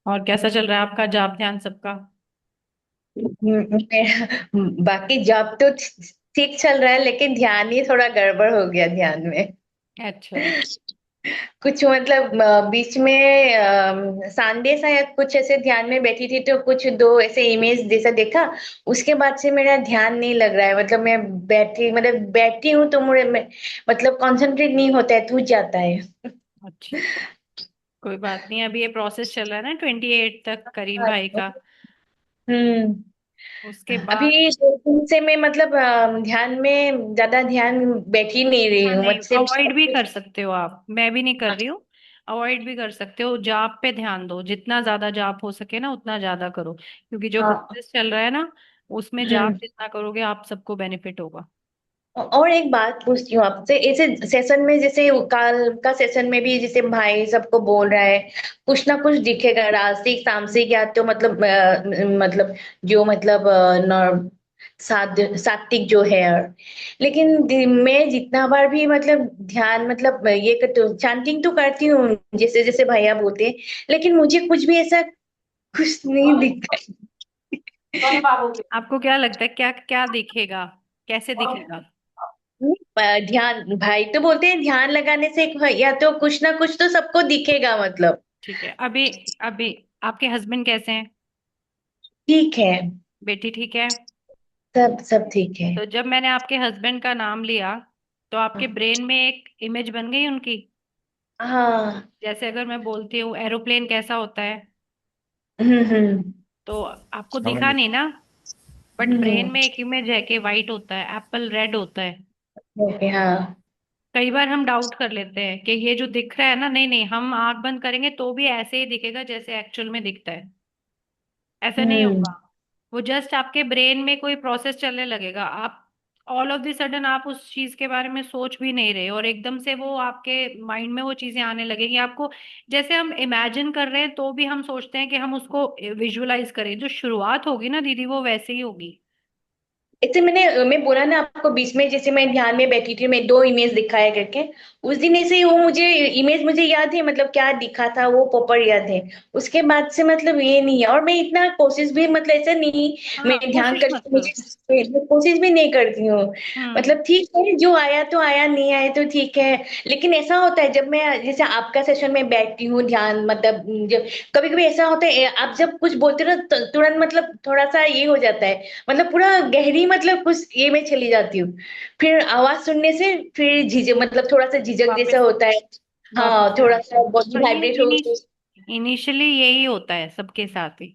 और कैसा चल रहा है आपका जाप ध्यान सबका? बाकी जॉब तो ठीक चल रहा है, लेकिन ध्यान ही थोड़ा गड़बड़ हो गया ध्यान में। अच्छा। कुछ मतलब बीच में संडे शायद कुछ ऐसे ध्यान में बैठी थी, तो कुछ दो ऐसे इमेज जैसा देखा। उसके बाद से मेरा ध्यान नहीं लग रहा है, मतलब मैं बैठी हूँ तो मतलब कंसंट्रेट नहीं होता है, टूट जाता है। अच्छा, कोई बात नहीं। अभी ये प्रोसेस चल रहा है ना 28 तक करीम भाई का। हम्म। उसके बाद अभी 2 दिन से मैं मतलब ध्यान में ज्यादा ध्यान बैठी नहीं रही हाँ, हूँ नहीं मुझसे। अवॉइड भी कर सकते हो आप, मैं भी नहीं कर रही हूँ। अवॉइड भी कर सकते हो, जाप पे ध्यान दो, जितना ज्यादा जाप हो सके ना उतना ज्यादा करो, क्योंकि जो हाँ। प्रोसेस चल रहा है ना उसमें जाप हम्म। जितना करोगे आप सबको बेनिफिट होगा। और एक बात पूछती हूँ आपसे, ऐसे सेशन में जैसे कल का सेशन में भी जैसे भाई सबको बोल रहा है कुछ ना कुछ दिखेगा, राजसिक तामसिक या तो मतलब मतलब जो मतलब सात्विक जो है। लेकिन मैं जितना बार भी मतलब ध्यान मतलब ये चैंटिंग तो करती हूँ जैसे जैसे भैया बोलते हैं, लेकिन मुझे कुछ भी ऐसा कुछ नहीं दिखता। आपको क्या लगता है क्या क्या दिखेगा, कैसे दिखेगा? ध्यान भाई तो बोलते हैं ध्यान लगाने से या तो कुछ ना कुछ तो सबको दिखेगा मतलब। ठीक है। अभी अभी आपके हस्बैंड कैसे हैं? ठीक है। बेटी ठीक है? सब सब ठीक है। तो जब मैंने आपके हस्बैंड का नाम लिया तो आपके हाँ। ब्रेन में एक इमेज बन गई उनकी। हाँ। जैसे अगर मैं बोलती हूँ एरोप्लेन कैसा होता है, हम्म। तो आपको दिखा नहीं ना, बट ब्रेन हम्म। में एक इमेज है कि वाइट होता है, एप्पल रेड होता है। ओके। हाँ। कई बार हम डाउट कर लेते हैं कि ये जो दिख रहा है ना, नहीं नहीं, हम आंख बंद करेंगे तो भी ऐसे ही दिखेगा जैसे एक्चुअल में दिखता है। ऐसा नहीं हम्म। होगा। वो जस्ट आपके ब्रेन में कोई प्रोसेस चलने लगेगा, आप ऑल ऑफ द सडन आप उस चीज के बारे में सोच भी नहीं रहे और एकदम से वो आपके माइंड में वो चीजें आने लगेंगी आपको। जैसे हम इमेजिन कर रहे हैं तो भी हम सोचते हैं कि हम उसको विजुअलाइज करें, जो शुरुआत होगी ना दीदी वो वैसे ही होगी। ऐसे मैं बोला ना आपको बीच में, जैसे मैं ध्यान में बैठी थी, मैं दो इमेज दिखाया करके। उस दिन ऐसे ही वो मुझे इमेज मुझे याद है, मतलब क्या दिखा था वो प्रॉपर याद है। उसके बाद से मतलब ये नहीं है, और मैं इतना कोशिश भी मतलब ऐसा नहीं हाँ, मैं ध्यान कोशिश मत करती करो। मुझे मैं कोशिश भी नहीं करती हूँ। हम्म। मतलब ठीक है, जो आया तो आया, नहीं आया तो ठीक है। लेकिन ऐसा होता है जब मैं जैसे आपका सेशन में बैठती हूँ ध्यान मतलब जब कभी कभी ऐसा होता है आप जब कुछ बोलते हो ना तुरंत मतलब थोड़ा सा ये हो जाता है, मतलब पूरा गहरी मतलब कुछ ये में चली जाती हूँ। फिर आवाज सुनने से फिर झिझक मतलब थोड़ा सा झिझक जैसा वापस होता है। वापस हाँ, से थोड़ा आता है। सा बॉडी तो ये वाइब्रेट हो। इनिशियली यही होता है सबके साथ ही।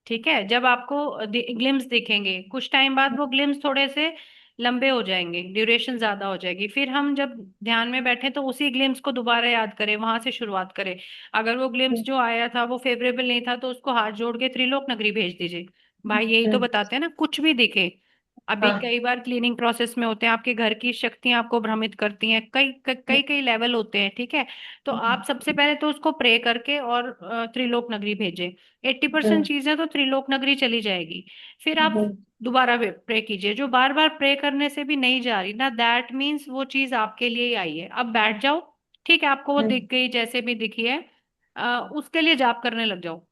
ठीक है, जब आपको ग्लिम्स दिखेंगे कुछ टाइम बाद वो ग्लिम्स थोड़े से लंबे हो जाएंगे, ड्यूरेशन ज्यादा हो जाएगी, फिर हम जब ध्यान में बैठे तो उसी ग्लिम्स को दोबारा याद करें, वहां से शुरुआत करें। अगर वो ग्लिम्स जो आया था वो फेवरेबल नहीं था तो उसको हाथ जोड़ के त्रिलोक नगरी भेज दीजिए। भाई यही तो बताते हैं ना, कुछ भी दिखे। अभी हाँ। कई बार क्लीनिंग प्रोसेस में होते हैं, आपके घर की शक्तियां आपको भ्रमित करती हैं, कई कई कई लेवल होते हैं, ठीक है। तो आप सबसे पहले तो उसको प्रे करके और त्रिलोक नगरी भेजें। 80% चीजें तो त्रिलोक नगरी चली जाएगी। फिर आप दोबारा प्रे कीजिए, जो बार बार प्रे करने से भी नहीं जा रही ना, दैट मीन्स वो चीज आपके लिए ही आई है। अब बैठ जाओ। ठीक है, आपको वो दिख गई जैसे भी दिखी है, उसके लिए जाप करने लग जाओ।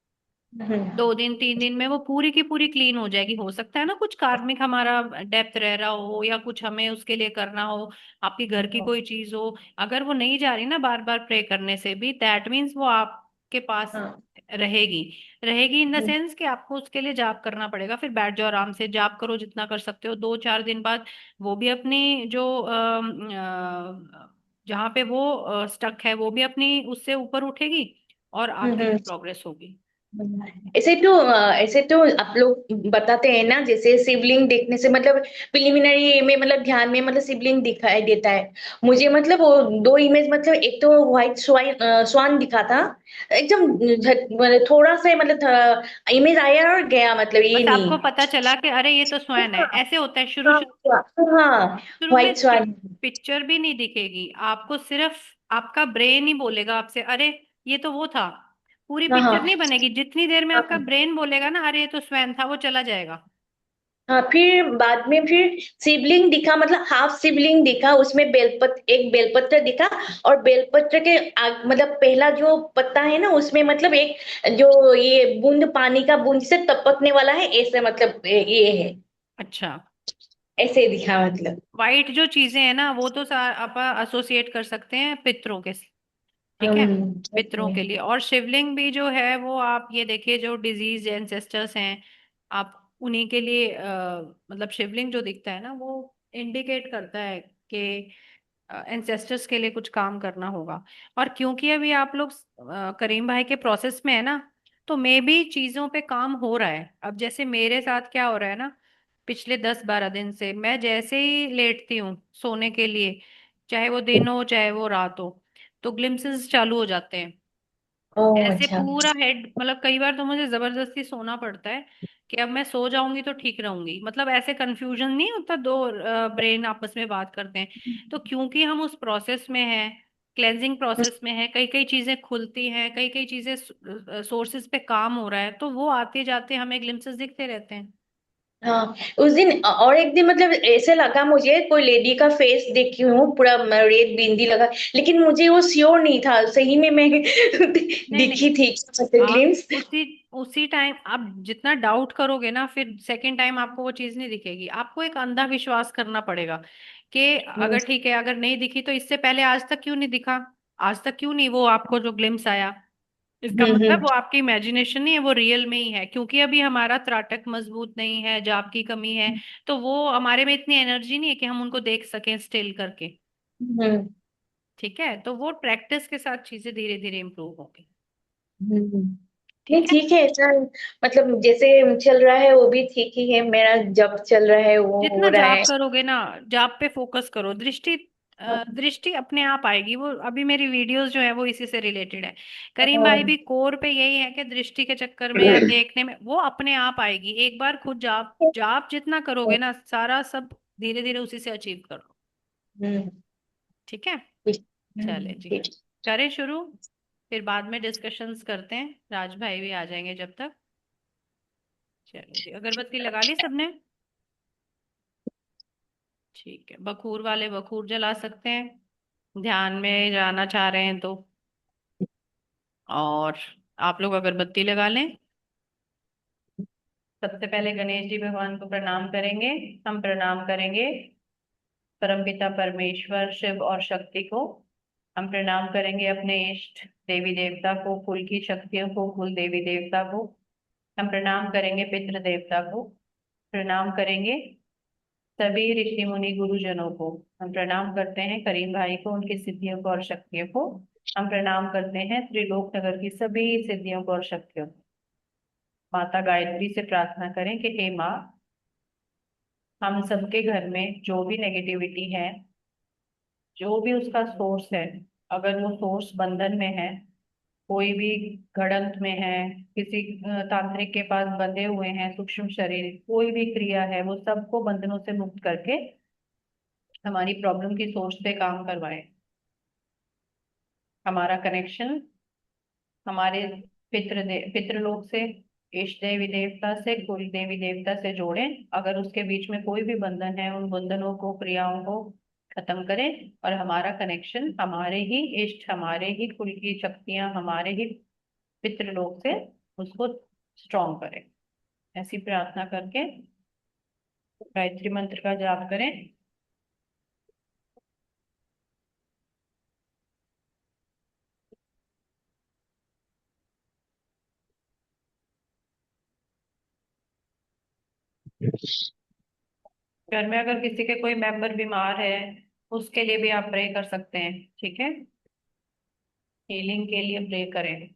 2 दिन 3 दिन में वो पूरी की पूरी क्लीन हो जाएगी। हो सकता है ना कुछ कार्मिक हमारा डेप्थ रह रहा हो या कुछ हमें उसके लिए करना हो, आपकी घर की कोई चीज हो। अगर वो नहीं जा रही ना बार बार प्रे करने से भी, दैट मीन्स वो आपके पास रहेगी। रहेगी इन द सेंस कि आपको उसके लिए जाप करना पड़ेगा। फिर बैठ जाओ, आराम से जाप करो जितना कर सकते हो। 2 4 दिन बाद वो भी अपनी जो जहाँ पे वो स्टक है वो भी अपनी उससे ऊपर उठेगी और आगे की हम्म। प्रोग्रेस होगी। ऐसे तो आप लोग बताते हैं ना, जैसे शिवलिंग देखने से मतलब प्रिलिमिनरी में मतलब ध्यान में मतलब शिवलिंग दिखाई देता है। मुझे मतलब वो दो इमेज मतलब एक तो व्हाइट स्वाइन स्वान दिखा था एकदम मतलब थोड़ा सा मतलब इमेज आया और गया, मतलब ये बस नहीं। आपको पता चला कि अरे ये तो स्वयं है, हाँ। ऐसे होता है शुरू हाँ। शुरू। हाँ। शुरू में व्हाइट स्वान। पिक्चर भी नहीं दिखेगी आपको, सिर्फ आपका ब्रेन ही बोलेगा आपसे अरे ये तो वो था। पूरी हाँ। पिक्चर हाँ। नहीं बनेगी, जितनी देर में आपका हाँ। ब्रेन बोलेगा ना अरे ये तो स्वयं था, वो चला जाएगा। हाँ, फिर बाद में फिर शिवलिंग दिखा, मतलब हाफ शिवलिंग दिखा, उसमें एक बेलपत्र दिखा। और बेलपत्र के मतलब पहला जो पत्ता है ना, उसमें मतलब एक जो ये बूंद पानी का बूंद से टपकने वाला है, ऐसे मतलब ये है, अच्छा। ऐसे दिखा मतलब। वाइट जो चीजें हैं ना वो तो आप एसोसिएट कर सकते हैं पितरों के, ठीक है, पितरों ओके। के लिए। और शिवलिंग भी जो है वो आप ये देखिए, जो डिजीज एंसेस्टर्स हैं, आप उन्हीं के लिए मतलब शिवलिंग जो दिखता है ना वो इंडिकेट करता है कि एंसेस्टर्स के लिए कुछ काम करना होगा। और क्योंकि अभी आप लोग करीम भाई के प्रोसेस में है ना, तो मे भी चीजों पे काम हो रहा है। अब जैसे मेरे साथ क्या हो रहा है ना, पिछले 10-12 दिन से मैं जैसे ही लेटती हूँ सोने के लिए, चाहे वो दिन हो चाहे वो रात हो, तो ग्लिम्सेस चालू हो जाते हैं। ओह ऐसे अच्छा। पूरा हेड, मतलब कई बार तो मुझे जबरदस्ती सोना पड़ता है कि अब मैं सो जाऊंगी तो ठीक रहूंगी। मतलब ऐसे कंफ्यूजन नहीं होता, दो ब्रेन आपस में बात करते हैं। तो क्योंकि हम उस प्रोसेस में हैं, क्लेंजिंग प्रोसेस में है, कई कई चीजें खुलती हैं, कई कई चीजें सोर्सेज पे काम हो रहा है, तो वो आते जाते हमें ग्लिम्सेस दिखते रहते हैं। हाँ, उस दिन और एक दिन मतलब ऐसे लगा मुझे कोई लेडी का फेस देखी हूँ, पूरा रेड बिंदी लगा, लेकिन मुझे वो श्योर नहीं था सही में मैं नहीं नहीं, दिखी थी मतलब आप ग्लिम्स। उसी उसी टाइम आप जितना डाउट करोगे ना, फिर सेकंड टाइम आपको वो चीज नहीं दिखेगी। आपको एक अंधा विश्वास करना पड़ेगा कि हम्म अगर ठीक है, अगर नहीं दिखी तो इससे पहले आज तक क्यों नहीं दिखा, आज तक क्यों नहीं वो आपको जो ग्लिम्स आया। इसका मतलब हम्म वो आपकी इमेजिनेशन नहीं है, वो रियल में ही है। क्योंकि अभी हमारा त्राटक मजबूत नहीं है, जाप की कमी है, तो वो हमारे में इतनी एनर्जी नहीं है कि हम उनको देख सकें स्टिल करके। हम्म ठीक है, तो वो प्रैक्टिस के साथ चीजें धीरे धीरे इंप्रूव होंगी। हम्म। नहीं ठीक है, ठीक है, ऐसा मतलब जैसे चल रहा है वो भी ठीक ही है, मेरा जब चल रहा है वो हो जितना रहा है। जाप करोगे ना, जाप पे फोकस करो। दृष्टि दृष्टि अपने आप आएगी। वो अभी मेरी वीडियोस जो है वो इसी से रिलेटेड है। करीम भाई भी कोर पे यही है कि दृष्टि के चक्कर में या देखने में वो अपने आप आएगी। एक बार खुद जाप जाप जितना करोगे ना, सारा सब धीरे धीरे उसी से अचीव करो। हम्म ठीक है, ठीक। चले जी, ठीक। करें शुरू। फिर बाद में डिस्कशंस करते हैं, राज भाई भी आ जाएंगे जब तक। चलो जी, अगरबत्ती लगा ली सबने? ठीक है, बखूर वाले बखूर जला सकते हैं, ध्यान में जाना चाह रहे हैं तो। और आप लोग अगरबत्ती लगा लें। सबसे पहले गणेश जी भगवान को प्रणाम करेंगे। हम प्रणाम करेंगे परमपिता परमेश्वर शिव और शक्ति को। हम प्रणाम करेंगे अपने इष्ट देवी देवता को, कुल की शक्तियों को, कुल देवी देवता को। हम प्रणाम करेंगे पितृ देवता को। प्रणाम करेंगे सभी ऋषि मुनि गुरुजनों को। हम प्रणाम करते हैं करीम भाई को, उनकी सिद्धियों को और शक्तियों को। हम प्रणाम करते हैं त्रिलोक नगर की सभी सिद्धियों को और शक्तियों को। माता गायत्री से प्रार्थना करें कि हे माँ, हम सबके घर में जो भी नेगेटिविटी है, जो भी उसका सोर्स है, अगर वो सोर्स बंधन में है, कोई भी गड़ंत में है, किसी तांत्रिक के पास बंधे हुए हैं सूक्ष्म शरीर, कोई भी क्रिया है, वो सबको बंधनों से मुक्त करके हमारी प्रॉब्लम की सोर्स पे काम करवाए। हमारा कनेक्शन हमारे पितृलोक से, इष्ट देवी देवता से, कुल देवी देवता से जोड़ें। अगर उसके बीच में कोई भी बंधन है, उन बंधनों को, क्रियाओं को खत्म करें। और हमारा कनेक्शन हमारे ही इष्ट, हमारे ही कुल की शक्तियां, हमारे ही पितृलोक से उसको स्ट्रॉन्ग करें। ऐसी प्रार्थना करके गायत्री मंत्र का जाप करें। घर में अगर किसी के कोई मेंबर बीमार है, उसके लिए भी आप प्रे कर सकते हैं। ठीक है, हीलिंग के लिए प्रे करें।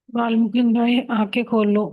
बालमुकुंद भाई, आंखें खोल लो।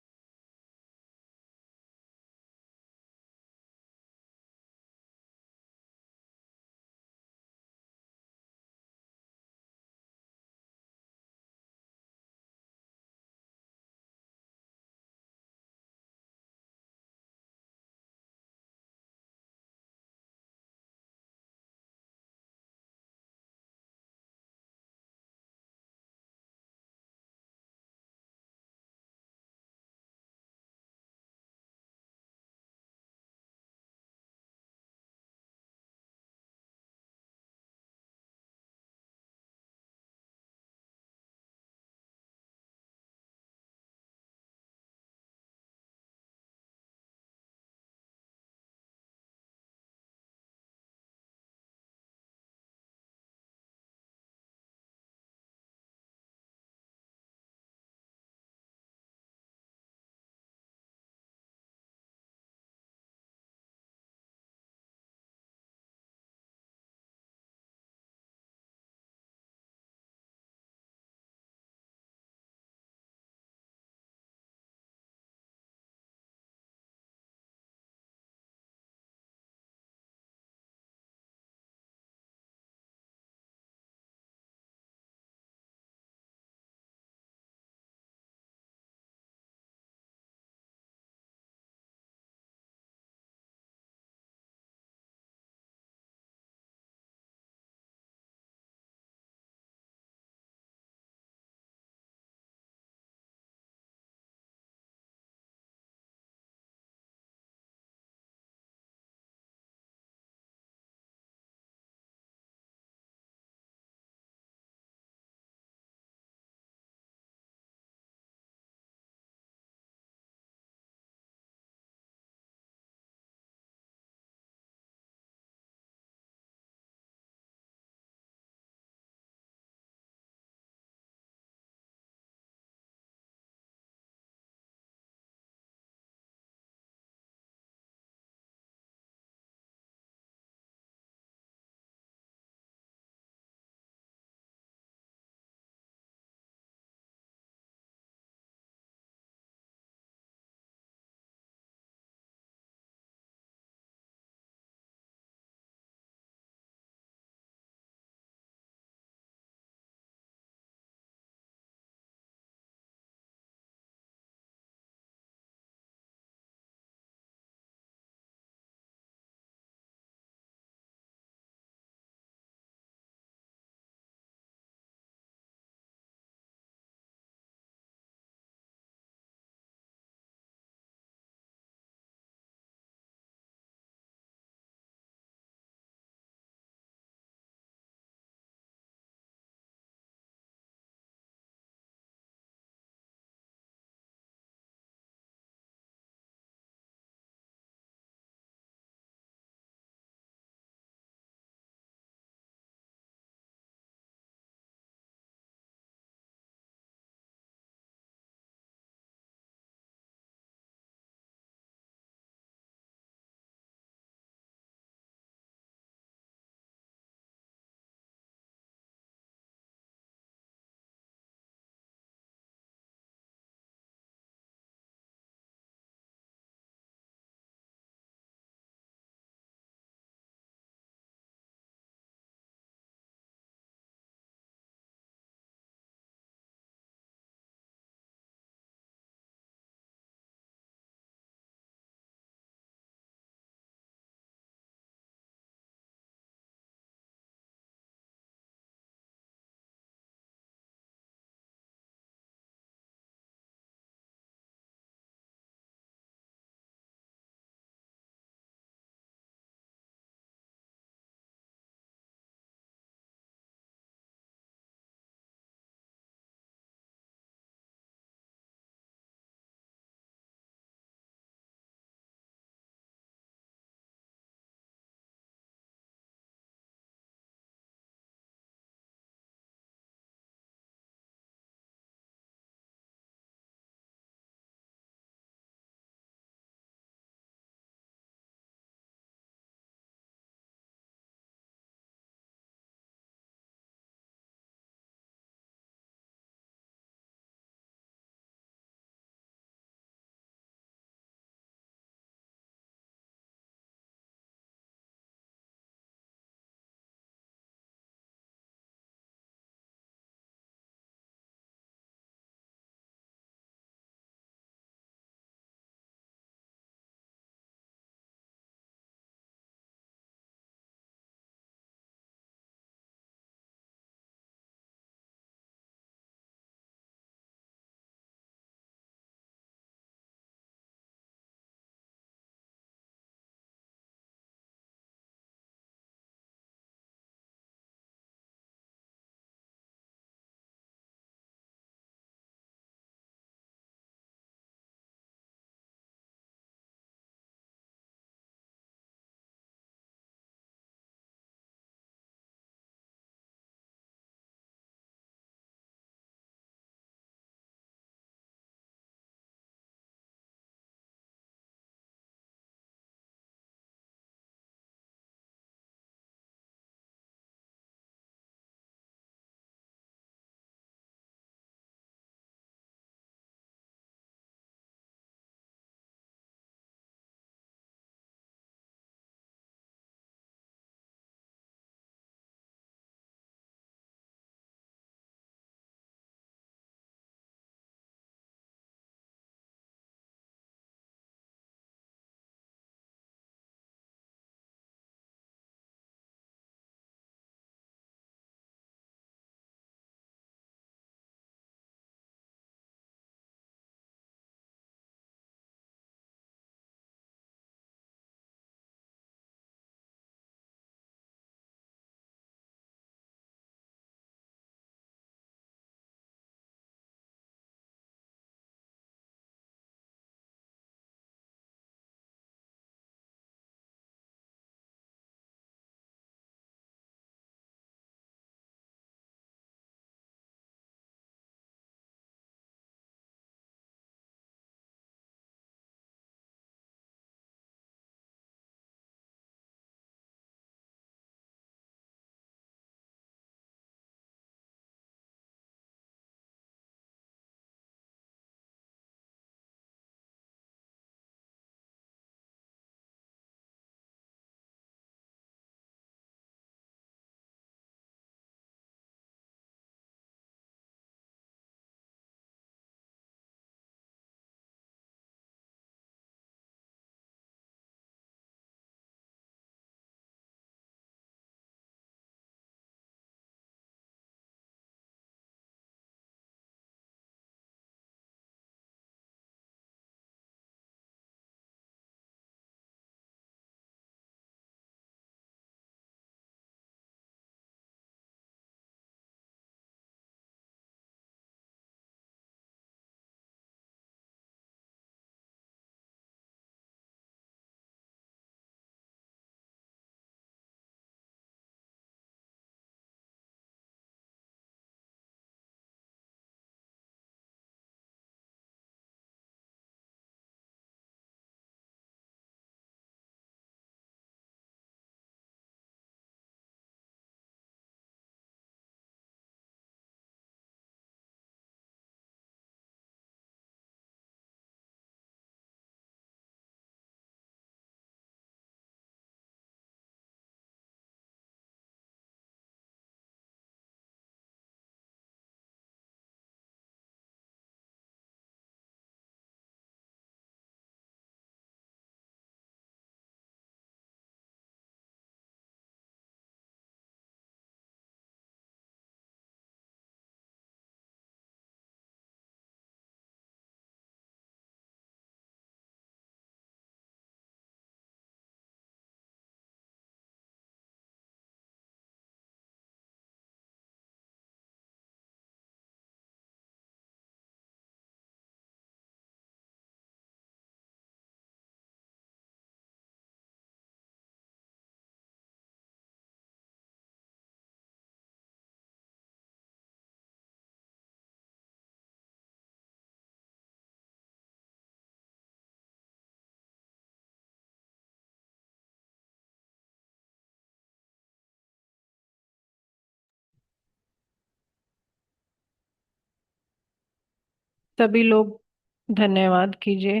सभी लोग धन्यवाद कीजिए,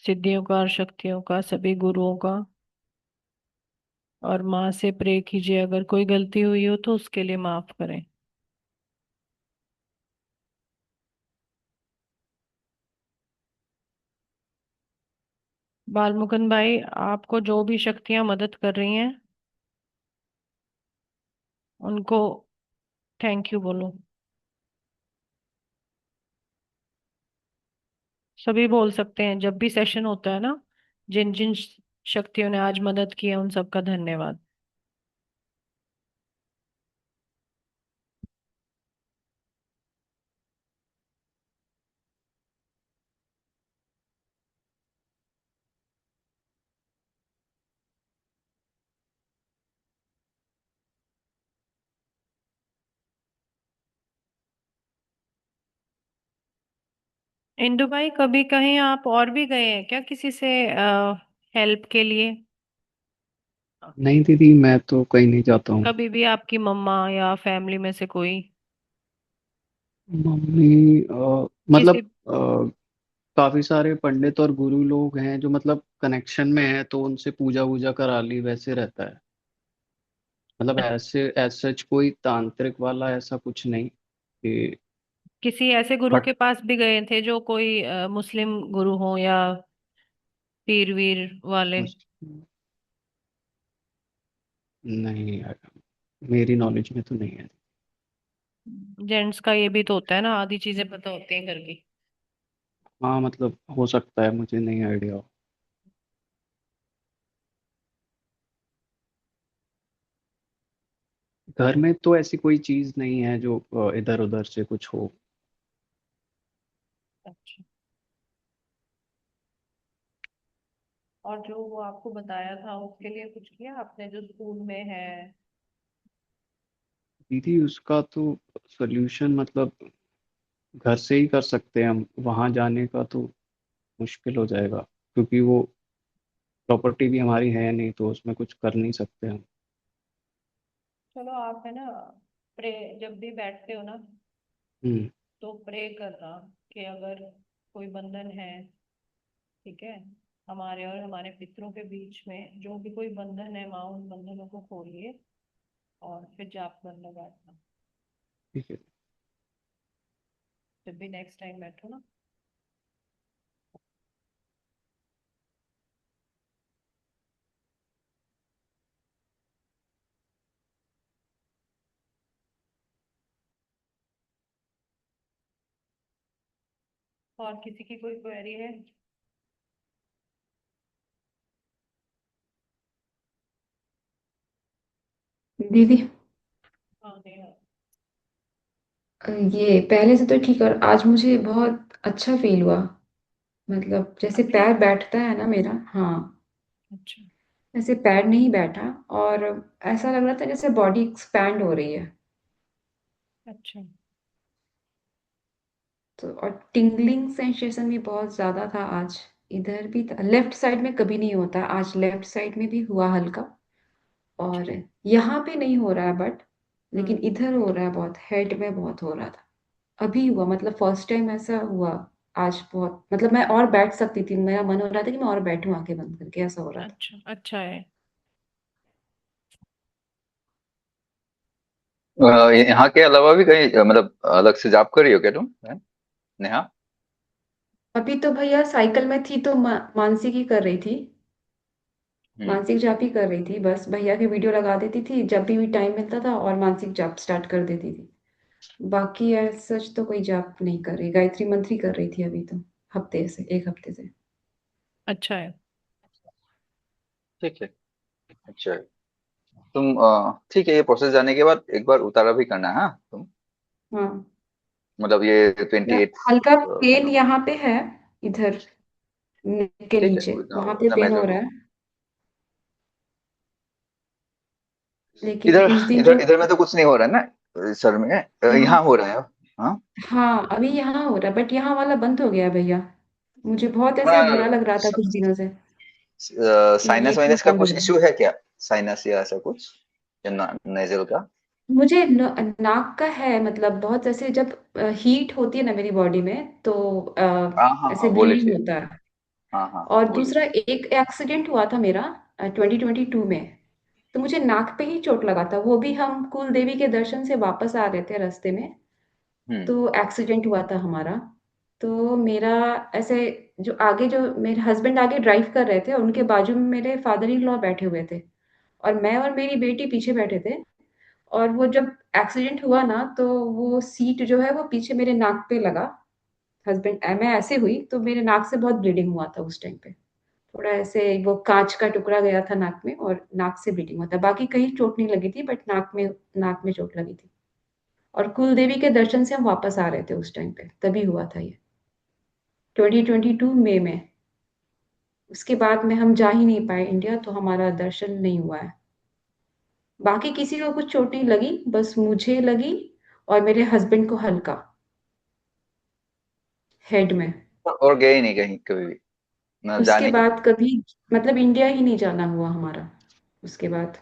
सिद्धियों का और शक्तियों का, सभी गुरुओं का। और माँ से प्रे कीजिए, अगर कोई गलती हुई हो तो उसके लिए माफ करें। बालमुकुंद भाई, आपको जो भी शक्तियां मदद कर रही हैं उनको थैंक यू बोलो। सभी बोल सकते हैं, जब भी सेशन होता है ना, जिन जिन शक्तियों ने आज मदद की है उन सबका धन्यवाद। इंदु भाई, कभी कहीं आप और भी गए हैं क्या किसी से हेल्प के लिए? नहीं दीदी, मैं तो कहीं नहीं जाता हूँ। कभी भी आपकी मम्मा या फैमिली में से कोई मम्मी मतलब किसी काफी सारे पंडित और गुरु लोग हैं जो मतलब कनेक्शन में है, तो उनसे पूजा वूजा करा ली, वैसे रहता है। मतलब ऐसे ऐसा कोई तांत्रिक वाला ऐसा कुछ नहीं कि। किसी ऐसे गुरु बट के पास भी गए थे जो कोई मुस्लिम गुरु हो या पीर वीर वाले? नहीं यार, मेरी नॉलेज में तो नहीं है। जेंट्स का ये भी तो होता है ना, आधी चीजें पता होती हैं घर की। हाँ मतलब हो सकता है, मुझे नहीं आइडिया। घर में तो ऐसी कोई चीज नहीं है जो इधर उधर से कुछ हो। अच्छा। और जो वो आपको बताया था उसके लिए कुछ किया आपने, जो स्कूल में है? दीदी उसका तो सोल्यूशन मतलब घर से ही कर सकते हैं हम, वहां जाने का तो मुश्किल हो जाएगा, क्योंकि वो प्रॉपर्टी भी हमारी है नहीं, तो उसमें कुछ कर नहीं सकते हम। चलो, आप है ना, प्रे जब भी बैठते हो ना हम्म। तो प्रे करना कि अगर कोई बंधन है, ठीक है, हमारे और हमारे पितरों के बीच में जो भी कोई बंधन है, माँ उन बंधनों को खोलिए और फिर जाप करने बैठना। ठीक है। जब भी नेक्स्ट टाइम बैठो ना। और किसी की कोई क्वेरी है? दीदी, हाँ नहीं। ये पहले से तो ठीक है, और आज मुझे बहुत अच्छा फील हुआ। मतलब जैसे अभी? पैर बैठता है ना मेरा, हाँ, अच्छा। ऐसे पैर नहीं बैठा। और ऐसा लग रहा था जैसे बॉडी एक्सपैंड हो रही है। अच्छा। तो और टिंगलिंग सेंसेशन भी बहुत ज्यादा था आज। इधर भी था, लेफ्ट साइड में कभी नहीं होता, आज लेफ्ट साइड में भी हुआ हल्का। और यहाँ पे नहीं हो रहा है बट, लेकिन हम्म। इधर हो रहा है, बहुत हेड में बहुत हो रहा था। अभी हुआ, मतलब फर्स्ट टाइम ऐसा हुआ आज। बहुत मतलब मैं और बैठ सकती थी, मेरा मन हो रहा था कि मैं और बैठूं आंखें बंद करके, ऐसा हो रहा था। अच्छा, अच्छा है। यहाँ के अलावा भी कहीं मतलब अलग से जॉब कर रही हो क्या तुम, नेहा? अभी तो भैया साइकिल में थी तो मानसी की कर रही थी। हम्म। मानसिक जाप ही कर रही थी, बस भैया की वीडियो लगा देती थी जब भी टाइम मिलता था, और मानसिक जाप स्टार्ट कर देती थी। बाकी सच तो कोई जाप नहीं कर रही, गायत्री मंत्र ही कर रही थी अभी तो, हफ्ते से, एक हफ्ते से। अच्छा है। ठीक है। अच्छा है। तुम ठीक है, ये प्रोसेस जाने के बाद एक बार उतारा भी करना है, हाँ तुम। हाँ, मतलब ये 28। हल्का पेन मतलब यहाँ पे है, इधर नेक के ठीक है, नीचे उतना वहां पे उतना मैं पेन हो रहा देखो। है। लेकिन इधर इस दिन इधर जो, इधर में तो कुछ नहीं हो रहा है ना सर में, यहाँ, यहाँ हो रहा है। हाँ। हाँ अभी यहाँ हो रहा है, बट यहाँ वाला बंद हो गया भैया। मुझे बहुत ऐसे बुरा लग रहा था कुछ दिनों से कि ये साइनस क्यों वाइनस का बंद हो कुछ गया। इश्यू है क्या? साइनस या ऐसा कुछ, या नेजल का? मुझे नाक का है, मतलब बहुत ऐसे जब हीट होती है ना मेरी बॉडी में तो हाँ हाँ ऐसे हाँ, बोले ब्लीडिंग थे। होता है। हाँ हाँ हाँ, और बोले। दूसरा एक एक्सीडेंट हुआ था मेरा 2022 में। तो मुझे नाक पे ही चोट लगा था, वो भी हम कुल देवी के दर्शन से वापस आ रहे थे रास्ते में। हम्म। तो एक्सीडेंट हुआ था हमारा। तो मेरा ऐसे जो आगे, जो मेरे हस्बैंड आगे ड्राइव कर रहे थे और उनके बाजू में मेरे फादर इन लॉ बैठे हुए थे, और मैं और मेरी बेटी पीछे बैठे थे। और वो जब एक्सीडेंट हुआ ना, तो वो सीट जो है वो पीछे मेरे नाक पे लगा। हस्बैंड मैं ऐसे हुई तो मेरे नाक से बहुत ब्लीडिंग हुआ था उस टाइम पे। थोड़ा ऐसे वो कांच का टुकड़ा गया था नाक में, और नाक से ब्लीडिंग हुआ था। बाकी कहीं चोट नहीं लगी थी, बट नाक में चोट लगी थी। और कुल देवी के दर्शन से हम वापस आ रहे थे उस टाइम पे, तभी हुआ था ये 2022 मई में। उसके बाद में हम जा ही नहीं पाए इंडिया, तो हमारा दर्शन नहीं हुआ है। बाकी किसी को कुछ चोट नहीं लगी, बस मुझे लगी और मेरे हस्बैंड को हल्का हेड में। और गए ही नहीं कहीं कभी भी, ना उसके जाने ही। बाद कभी, मतलब इंडिया ही नहीं जाना हुआ हमारा। उसके बाद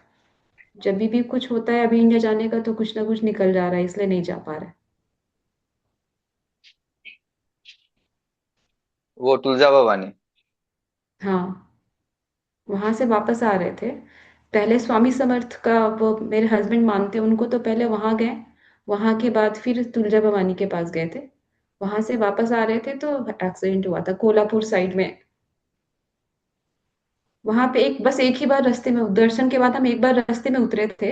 जब भी कुछ होता है अभी इंडिया जाने का, तो कुछ ना कुछ निकल जा रहा है, इसलिए नहीं जा पा रहा है। वो तुलजा भवानी। हाँ, वहां से वापस आ रहे थे। पहले स्वामी समर्थ का वो मेरे हस्बैंड मानते हैं उनको, तो पहले वहां गए। वहां के बाद फिर तुलजा भवानी के पास गए थे। वहां से वापस आ रहे थे तो एक्सीडेंट हुआ था कोल्हापुर साइड में। वहां पे एक ही बार रास्ते में, दर्शन के बाद हम एक बार रास्ते में उतरे थे।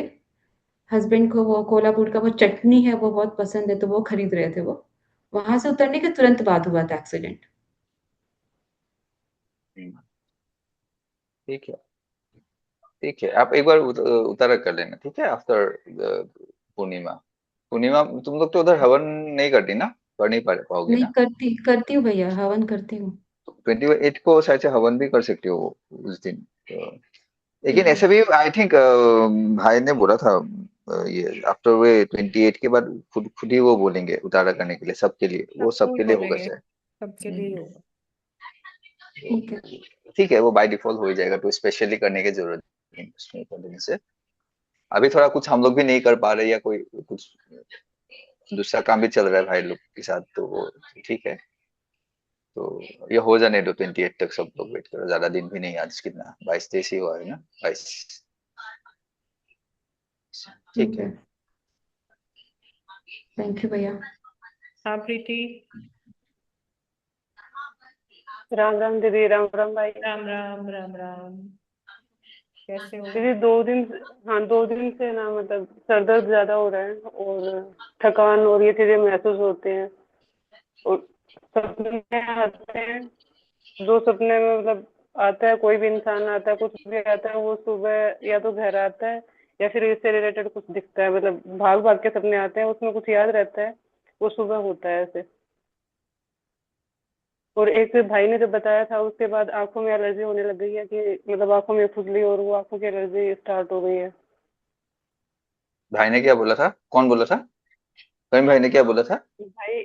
हस्बैंड को वो कोल्हापुर का वो चटनी है वो बहुत पसंद है, तो वो खरीद रहे थे वो। वहां से उतरने के तुरंत बाद हुआ था एक्सीडेंट। हम्म, ठीक है। ठीक है, आप एक बार उतारा कर लेना, ठीक है, आफ्टर पूर्णिमा। पूर्णिमा तुम लोग तो उधर हवन नहीं करती ना, कर नहीं पा पाओगी नहीं, ना। करती करती हूँ भैया, हवन करती हूँ। 28 को शायद से हवन भी कर सकती हो उस दिन तो। लेकिन ठीक है। ऐसे भी आई थिंक भाई ने बोला था, ये आफ्टर वे 28 के बाद खुद खुद ही वो बोलेंगे उतारा करने के लिए, सबके लिए, वो सबको ही सबके लिए होगा बोलेंगे, शायद। सबके लिए ही हम्म, होगा। ठीक है। ठीक है, वो बाय डिफॉल्ट हो ही जाएगा, तो स्पेशली करने की जरूरत नहीं उसमें करने से। अभी थोड़ा कुछ हम लोग भी नहीं कर पा रहे, या कोई कुछ दूसरा काम भी चल रहा है भाई लोग के साथ, तो वो ठीक है। तो ये हो जाने दो, 28 तक सब लोग वेट करो, ज्यादा दिन भी नहीं, आज कितना 22-23 ही हुआ है ना, 22। ठीक ठीक है। है। थैंक यू भैया। हाँ प्रीति। राम राम दीदी, राम राम भाई। राम राम राम राम। कैसे हो? दीदी 2 दिन हाँ 2 दिन से ना मतलब सर दर्द ज्यादा हो रहा है, और थकान और ये चीजें महसूस होते हैं। और सपने आते हैं, जो सपने में मतलब आता है, कोई भी इंसान आता है, कुछ भी आता है, वो सुबह या तो घर आता है या फिर इससे रिलेटेड कुछ दिखता है, मतलब भाग भाग के सपने आते हैं, उसमें कुछ याद रहता है, वो सुबह होता है ऐसे। और एक भाई ने जब बताया था, उसके बाद आंखों में एलर्जी होने लग गई है, कि मतलब आंखों में खुजली और वो आंखों की एलर्जी स्टार्ट हो गई है। भाई ने क्या बोला था, कौन बोला था, कहीं भाई ने क्या बोला था। भाई,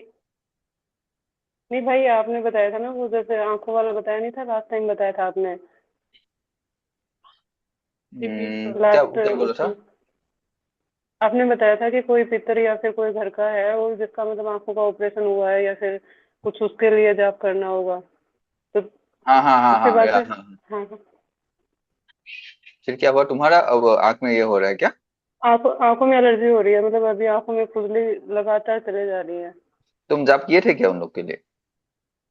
नहीं भाई, आपने बताया था ना वो, जैसे आंखों वाला बताया नहीं था लास्ट टाइम, बताया था आपने क्या लास्ट क्या बोला था। आपने बताया था कि कोई पितर या फिर कोई घर का है, और जिसका मतलब आंखों का ऑपरेशन हुआ है, या फिर कुछ उसके लिए जॉब करना होगा। तो हाँ हाँ हाँ उसके हाँ, बाद या से हाँ हाँ। हाँ हाँ, फिर क्या हुआ तुम्हारा, अब आंख में ये हो रहा है क्या। आंखों आंखों में एलर्जी हो रही है, मतलब अभी आंखों में खुजली लगातार चले जा रही है। तुम जॉब किए थे क्या उन लोग के लिए।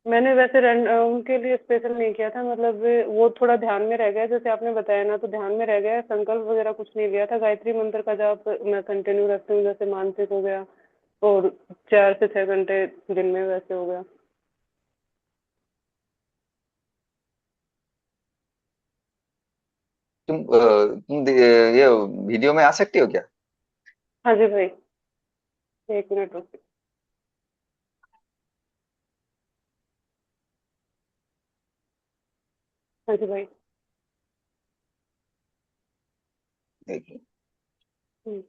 मैंने वैसे उनके लिए स्पेशल नहीं किया था, मतलब वो थोड़ा ध्यान में रह गया, जैसे आपने बताया ना, तो ध्यान में रह गया, संकल्प वगैरह कुछ नहीं लिया था। गायत्री मंत्र का जाप मैं कंटिन्यू रखती हूँ, जैसे मानसिक हो गया, और 4 से 6 घंटे दिन में वैसे हो गया। ये वीडियो में आ सकती हो क्या। हाँ जी भाई, 1 मिनट रुकिए। हाँ जी भाई। देखिए। हम्म।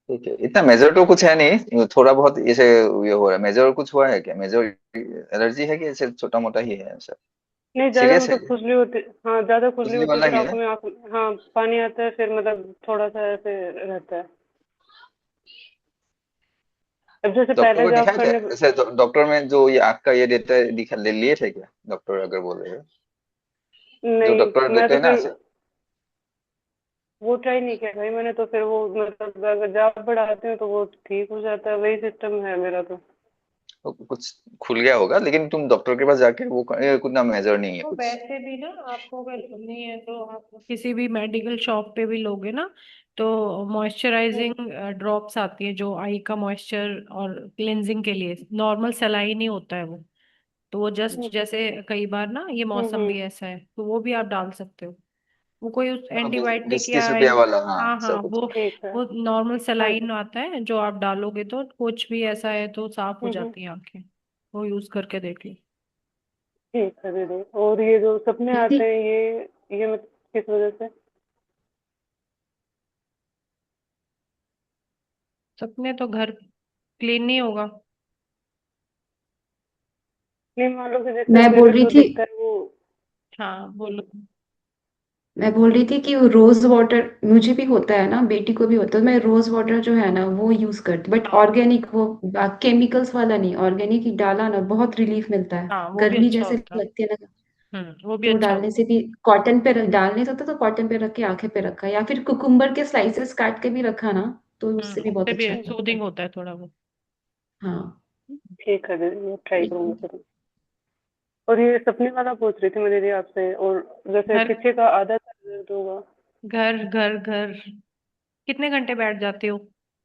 ठीक है, इतना मेजर तो कुछ है नहीं, थोड़ा बहुत ऐसे ये हो रहा है। मेजर कुछ हुआ है क्या? मेजर एलर्जी है कि ऐसे छोटा मोटा ही है ऐसा? नहीं, ज्यादा सीरियस है? मतलब खुजली होती। हाँ, ज्यादा खुजली खुजली होती है, वाला फिर ही है? आंखों में हाँ पानी आता है, फिर मतलब थोड़ा सा ऐसे रहता है। अब जैसे डॉक्टर पहले को जॉब दिखाया क्या? करने। ऐसे डॉक्टर में जो ये आँख का ये देता है, दिखा ले लिए थे क्या डॉक्टर अगर बोल रहे हो? जो डॉक्टर नहीं, मैं देते तो हैं ना फिर ऐसे। वो ट्राई नहीं किया भाई मैंने, तो फिर वो मतलब अगर जॉब बढ़ाते हैं तो वो ठीक हो जाता है, वही सिस्टम है मेरा तो। तो कुछ खुल गया होगा, लेकिन तुम डॉक्टर के पास जाके वो ये कुछ ना मेजर नहीं है तो कुछ। वैसे भी ना आपको अगर नहीं है तो आप किसी भी मेडिकल शॉप पे भी लोगे ना, तो हम्म मॉइस्चराइजिंग ड्रॉप्स आती है जो आई का मॉइस्चर और क्लिनजिंग के लिए, नॉर्मल सलाइन ही होता है वो। तो वो जस्ट हम्म जैसे कई बार ना ये मौसम हम्म। भी ऐसा है तो वो भी आप डाल सकते हो। वो कोई उस हाँ, एंटीबायोटिक 20-30 रुपया वाला, हाँ हाँ हाँ सब कुछ। ठीक है। वो नॉर्मल हाँ सलाइन जी। आता है जो आप डालोगे तो कुछ भी ऐसा है तो साफ हो हम्म। जाती हैं आंखें। वो यूज करके देख लो। ठीक है दीदी। और ये जो सपने दीदी आते हैं ये मतलब किस वजह से? सपने तो घर क्लीन नहीं होगा। नहीं, मान लो कि जैसे मैं बोल अगर रही जो थी दिखता है वो। हाँ बोलो। मैं बोल रही थी कि वो रोज वाटर मुझे भी होता है ना, बेटी को भी होता है, मैं रोज वाटर जो है ना वो यूज करती, बट हाँ ऑर्गेनिक, वो केमिकल्स वाला नहीं, ऑर्गेनिक ही डाला ना, बहुत रिलीफ मिलता है। हाँ वो भी गर्मी अच्छा जैसे होता है। लगती है ना, वो भी तो अच्छा डालने होता से भी, कॉटन पे डालने से होता तो कॉटन पे रख के आंखें पे रखा, या फिर कुकुम्बर के स्लाइसेस काट के भी रखा ना, तो है। उससे भी बहुत उससे भी अच्छा लगता है। सूदिंग होता है थोड़ा वो। हाँ। ठीक है दीदी, मैं ट्राई एक करूंगी फिर। और ये सपने वाला पूछ रही थी मैं दीदी आपसे, और जैसे घर पीछे का आधा सर दर्द होगा। घर घर घर कितने घंटे बैठ जाते हो?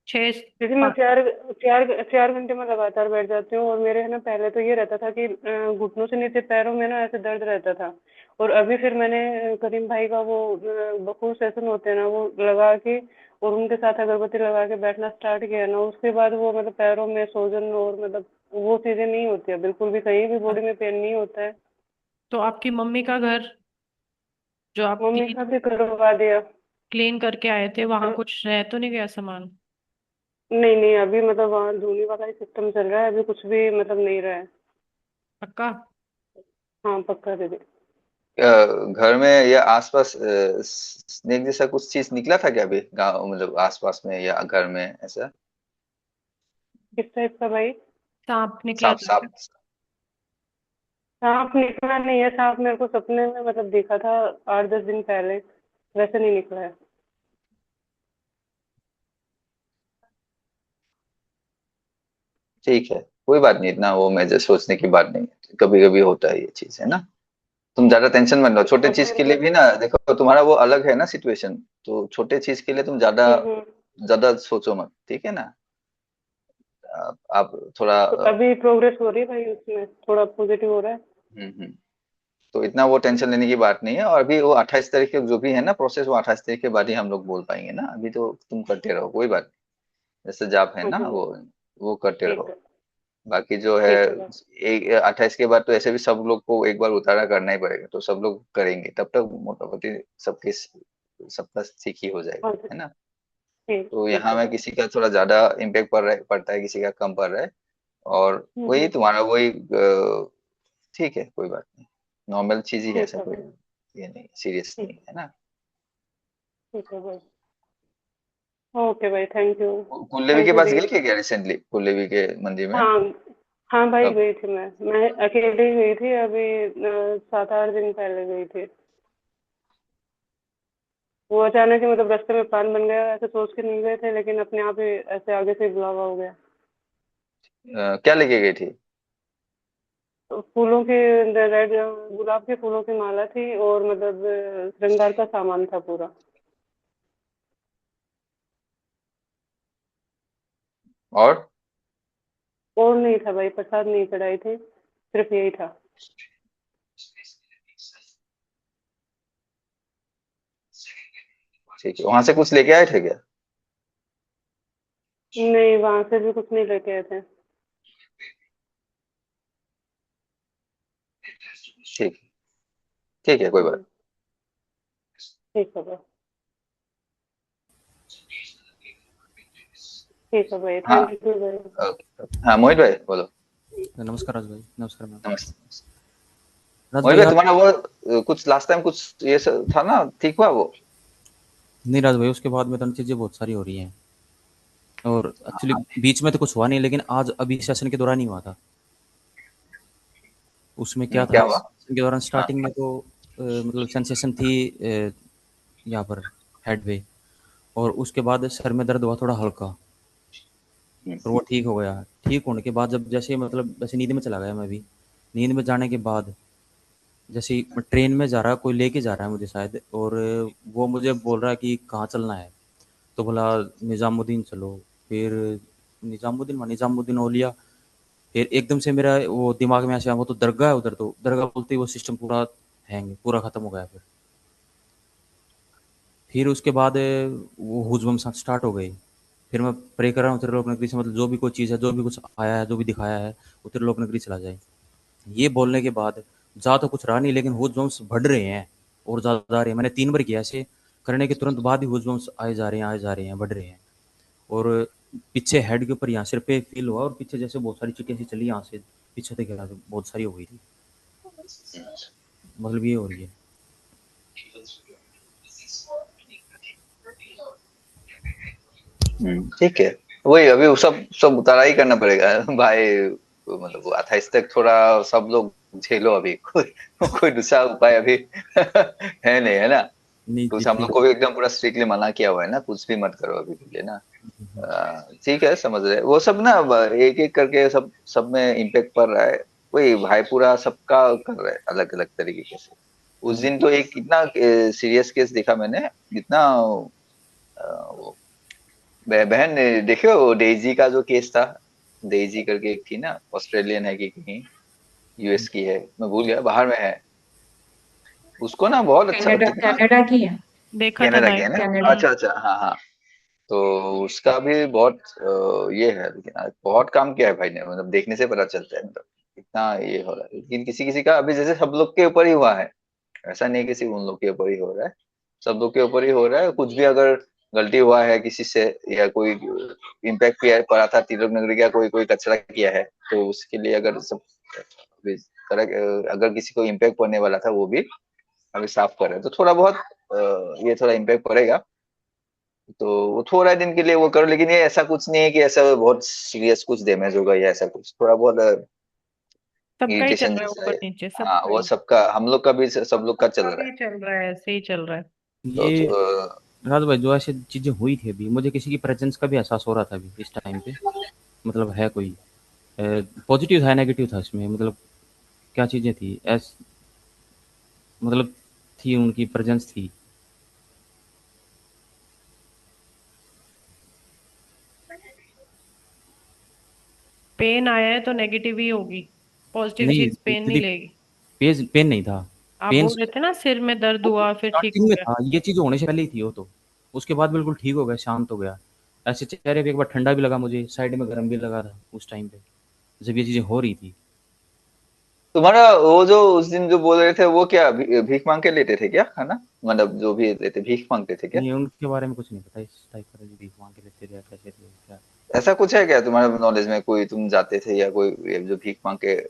छः क्योंकि मैं पाँच? 4 घंटे में लगातार बैठ जाती हूँ, और मेरे है ना पहले तो ये रहता था कि घुटनों से नीचे पैरों में ना ऐसे दर्द रहता था। और अभी फिर मैंने करीम भाई का वो बखूर सेशन होते हैं ना, वो लगा के और उनके साथ अगरबत्ती लगा के बैठना स्टार्ट किया ना, उसके बाद वो मतलब पैरों में सोजन और मतलब वो चीजें नहीं होती है बिल्कुल भी, कहीं भी बॉडी में पेन नहीं होता है। तो आपकी मम्मी का घर जो आप मम्मी क्लीन का भी करवा दिया। क्लीन करके आए थे वहां कर, कुछ रह तो नहीं गया सामान? नहीं नहीं, अभी मतलब वहाँ धोने वाला ही सिस्टम चल रहा है, अभी कुछ भी मतलब नहीं रहा है। पक्का? हाँ पक्का दीदी। घर में या आसपास स्नेक जैसा कुछ चीज निकला था क्या अभी गाँव, मतलब आसपास में या घर में ऐसा? किस टाइप का भाई? सांप निकला सांप था क्या? सांप? सांप निकला नहीं है, सांप मेरे को सपने में मतलब देखा था 8-10 दिन पहले, वैसे नहीं निकला है। ठीक है, कोई बात नहीं, इतना वो मेजर सोचने की बात नहीं है, कभी कभी होता है ये चीज, है ना? तुम ज्यादा टेंशन मत लो, छोटे चीज अभी के लिए मतलब। भी ना, देखो तुम्हारा वो अलग है ना सिचुएशन, तो छोटे चीज के लिए तुम ज्यादा हम्म। ज्यादा सोचो मत, ठीक है ना? आप थोड़ा तो अभी प्रोग्रेस हो रही है भाई, उसमें थोड़ा पॉजिटिव हो रहा है। हम्म। तो इतना वो टेंशन लेने की बात नहीं है, और अभी वो 28 तारीख के जो भी है ना प्रोसेस, वो 28 तारीख के बाद ही हम लोग बोल पाएंगे ना, अभी तो तुम करते रहो, कोई बात नहीं। जैसे जाप है ना हम्म। वो करते ठीक रहो। है। बाकी जो है ठीक है भाई। 28 के बाद तो ऐसे भी सब लोग को एक बार उतारा करना ही पड़ेगा, तो सब लोग करेंगे, तब तक मोटामोटी सबके सबका ठीक ही हो जाएगा, हाँ जी। है ना? तो ठीक यहाँ है में भाई। किसी का थोड़ा ज्यादा इम्पेक्ट पड़ता है, किसी का कम पड़ रहा है। और वही हम्म। तुम्हारा वही ठीक है, कोई बात नहीं, नॉर्मल चीज ही है, ठीक ऐसा है कोई भाई। ये नहीं, सीरियस ठीक। नहीं है ना? ठीक है भाई। ओके भाई, थैंक यू। कुलदेवी के थैंक यू पास दी। गए क्या रिसेंटली, कुलदेवी के मंदिर में? हाँ। हाँ भाई, कब? गई थी मैं अकेले ही गई थी अभी, 7-8 दिन पहले गई थी। वो अचानक ही मतलब रास्ते में प्लान बन गया, ऐसे सोच के नहीं गए थे, लेकिन अपने आप ही ऐसे आगे से बुलावा हो गया। क्या लेके गई थी? तो फूलों की, रेड गुलाब के फूलों की माला थी, और मतलब श्रृंगार का सामान था पूरा। और और नहीं था भाई, प्रसाद नहीं चढ़ाई थी, सिर्फ यही था। ठीक है, वहां से कुछ लेके आए थे क्या? नहीं, वहां से भी कुछ नहीं लेके आए थे। ठीक, ठीक है, कोई बात। हम्म। ठीक है भाई। ठीक है भाई, हाँ थैंक यू भाई। ओके हाँ मोहित भाई बोलो। नमस्कार राज भाई, नमस्कार मैम। नमस्ते। राज मोहित भाई भाई यार, तुम्हारा वो कुछ लास्ट टाइम कुछ ये सब था ना, ठीक हुआ वो? नहीं राज भाई, उसके बाद में तो चीज़ें बहुत सारी हो रही हैं। और एक्चुअली बीच में तो कुछ हुआ नहीं, लेकिन आज अभी सेशन के दौरान ही हुआ था। उसमें क्या क्या था, हुआ? सेशन के दौरान हाँ। स्टार्टिंग में तो मतलब सेंसेशन थी यहाँ पर हेड पे, और उसके बाद सर में दर्द हुआ थोड़ा हल्का, और वो ठीक हो गया। ठीक होने के बाद जब जैसे मतलब वैसे नींद में चला गया मैं भी। नींद में जाने के बाद जैसे ही मैं ट्रेन में जा रहा, कोई लेके जा रहा है मुझे शायद, और वो मुझे बोल रहा है कि कहाँ चलना है। तो बोला निज़ामुद्दीन चलो। फिर निज़ामुद्दीन औलिया। फिर एकदम से मेरा वो दिमाग में ऐसे आया, वो तो दरगाह है उधर, तो दरगाह बोलते ही वो सिस्टम पूरा हैंग, पूरा ख़त्म हो गया। फिर उसके बाद वो हुजबम स्टार्ट हो गई। फिर मैं प्रे कर रहा हूँ त्रिलोक नगरी से, मतलब जो भी कोई चीज़ है, जो भी कुछ आया है, जो भी दिखाया है, वो त्रिलोक नगरी चला जाए। ये बोलने के बाद जा तो कुछ रहा नहीं, लेकिन हुजबम्स बढ़ रहे हैं और ज़्यादा आ रहे हैं। मैंने 3 बार किया ऐसे, करने के तुरंत बाद ही हुजबम्स आए जा रहे हैं, आए जा रहे हैं, बढ़ रहे हैं। और पीछे हेड के ऊपर यहाँ सिर पे फील हुआ, और पीछे जैसे बहुत सारी चीखें सी चली यहाँ से पीछे तक, यहाँ से बहुत सारी हो गई थी। मतलब ये हो रही है। ठीक है। वही अभी वो सब सब उतारा ही करना पड़ेगा भाई। मतलब वो 28 तक थोड़ा सब लोग झेलो अभी। कोई कोई दूसरा उपाय अभी है नहीं, है ना? नहीं जी, कुछ हम लोग ठीक। को भी एकदम पूरा स्ट्रिक्टली मना किया हुआ है ना, कुछ भी मत करो अभी के लिए ना। ठीक है, समझ रहे वो सब ना। एक एक करके सब सब में इम्पेक्ट पड़ रहा है। वही भाई पूरा सबका कर रहा है अलग अलग तरीके से। उस दिन तो एक इतना सीरियस केस देखा मैंने, इतना वो बहन देखे हो डेजी का जो केस था? डेजी करके एक थी ना, ऑस्ट्रेलियन है कि कहीं यूएस की है, मैं भूल गया, बाहर में है। उसको ना बहुत अच्छा कनाडा कितना। कनाडा की है। देखा था कनाडा की लाइव। है ना? कनाडा। अच्छा अच्छा, हाँ हाँ। तो उसका भी बहुत ये है, लेकिन बहुत काम किया है भाई ने, मतलब देखने से पता चलता है, मतलब इतना ये हो रहा है। लेकिन किसी किसी का अभी जैसे सब लोग के ऊपर ही हुआ है, ऐसा नहीं कि सिर्फ उन लोग के ऊपर ही हो रहा है। सब लोग के ऊपर ही हो रहा है। कुछ भी अगर गलती हुआ है किसी से, या कोई इम्पैक्ट किया पड़ा था तिलक नगरी का, कोई कोई कचरा किया है, तो उसके लिए अगर सब अभी अगर किसी को इम्पैक्ट पड़ने वाला था, वो भी अभी साफ कर रहे हैं, तो थोड़ा बहुत ये थोड़ा इम्पैक्ट पड़ेगा। तो वो थोड़ा दिन के लिए वो करो, लेकिन ये ऐसा कुछ नहीं है कि ऐसा बहुत सीरियस कुछ डैमेज होगा या ऐसा कुछ, थोड़ा बहुत सबका ही चल इरिटेशन रहा है जैसा ऊपर है। नीचे, हाँ सबका वो ही। सबका, हम लोग का भी, सब लोग का चल सबका रहा भी है। चल रहा है, ऐसे ही चल रहा है। ये तो राज भाई, जो ऐसी चीज़ें हुई थी अभी, मुझे किसी की प्रेजेंस का भी एहसास हो रहा था अभी इस टाइम पे। मतलब है कोई पॉजिटिव था, नेगेटिव था इसमें, मतलब क्या चीज़ें थी मतलब थी, उनकी प्रेजेंस थी। पेन आया है तो नेगेटिव ही होगी, पॉजिटिव नहीं चीज पेन नहीं दीदी, लेगी। पेन नहीं था। आप पेन बोल रहे थे ना सिर में दर्द हुआ फिर ठीक स्टार्टिंग हो में गया। था, ये चीज़ होने से पहले ही थी वो तो। उसके बाद बिल्कुल ठीक हो गया, शांत हो गया। ऐसे चेहरे पे एक बार ठंडा भी लगा मुझे, साइड में गर्म भी लगा था उस टाइम पे, जब ये चीज़ें हो रही थी। तुम्हारा वो जो उस दिन जो बोल रहे थे, वो क्या भीख मांग के लेते थे क्या खाना? मतलब जो भी लेते भीख मांगते थे क्या? नहीं, उनके बारे में कुछ नहीं पता, इस टाइप का जो भीख मांग के लेते थे या कैसे थे क्या। ऐसा कुछ है क्या तुम्हारे नॉलेज में? कोई तुम जाते थे या कोई ये जो भीख मांग के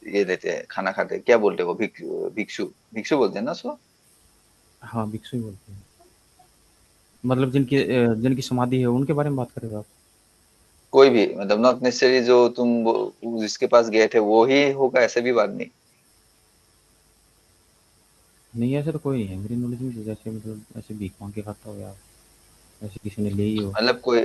ये लेते हैं खाना खाते हैं, क्या बोलते हैं वो? भिक्षु भिक्षु बोलते हैं ना उसको? हाँ, भिक्षु ही बोलते हैं। मतलब जिनकी समाधि है उनके बारे में बात कर रहे हो आप? कोई भी, मतलब नॉट नेसेसरी जो तुम जिसके पास गए थे वो ही होगा, ऐसे भी बात नहीं। नहीं, ऐसे तो कोई नहीं है मेरी नॉलेज में, जैसे मतलब ऐसे भीख मांग के खाता हो या ऐसे किसी ने ले ही हो। मतलब कोई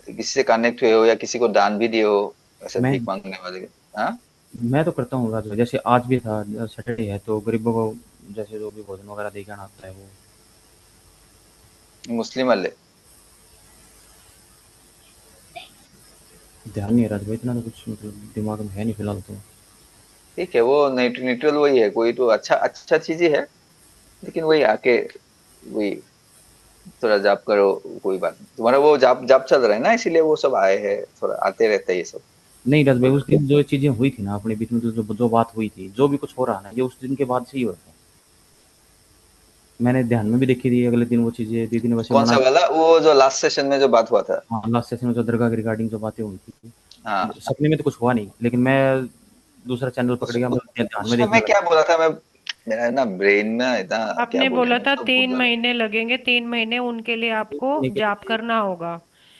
किसी से कनेक्ट हुए हो या किसी को दान भी दिए हो, ऐसे मैं भीख मांगने वाले के? हाँ। मैं तो करता हूँ रात में, जैसे आज भी था, सैटरडे है तो गरीबों को जैसे जो भी भोजन वगैरह दे के आना होता है वो। मुस्लिम वाले? ध्यान नहीं है रात भाई, इतना तो कुछ मतलब दिमाग में है नहीं फिलहाल तो। ठीक है, वो न्यूट्रल वही है, कोई तो अच्छा अच्छा चीज ही है। लेकिन वही आके वही थोड़ा जाप करो, कोई बात नहीं। तुम्हारा वो जाप जाप चल रहा है ना, इसीलिए वो सब आए हैं, थोड़ा आते रहता है ये सब। नहीं राज भाई, तो उस दिन जो चीज़ें हुई थी ना अपने बीच में, जो जो बात हुई थी, जो भी कुछ हो रहा है ना, ये उस दिन के बाद से ही हो रहा है। मैंने ध्यान में भी देखी थी अगले दिन वो चीजें, दीदी ने वैसे कौन मना सा वाला, वो जो लास्ट सेशन में जो बात हुआ था? हाँ, लास्ट सेशन में जो दरगाह के रिगार्डिंग जो बातें हुई थी, हाँ, सपने में तो कुछ हुआ नहीं, लेकिन मैं दूसरा चैनल पकड़ गया, मैं ध्यान में उसमें देखने मैं क्या लगा। बोला था, मैं मेरा ना ब्रेन में इतना क्या आपने बोले बोला मैं था उसको भूल 3 महीने लगेंगे, 3 महीने उनके लिए आपको जाप करना होगा।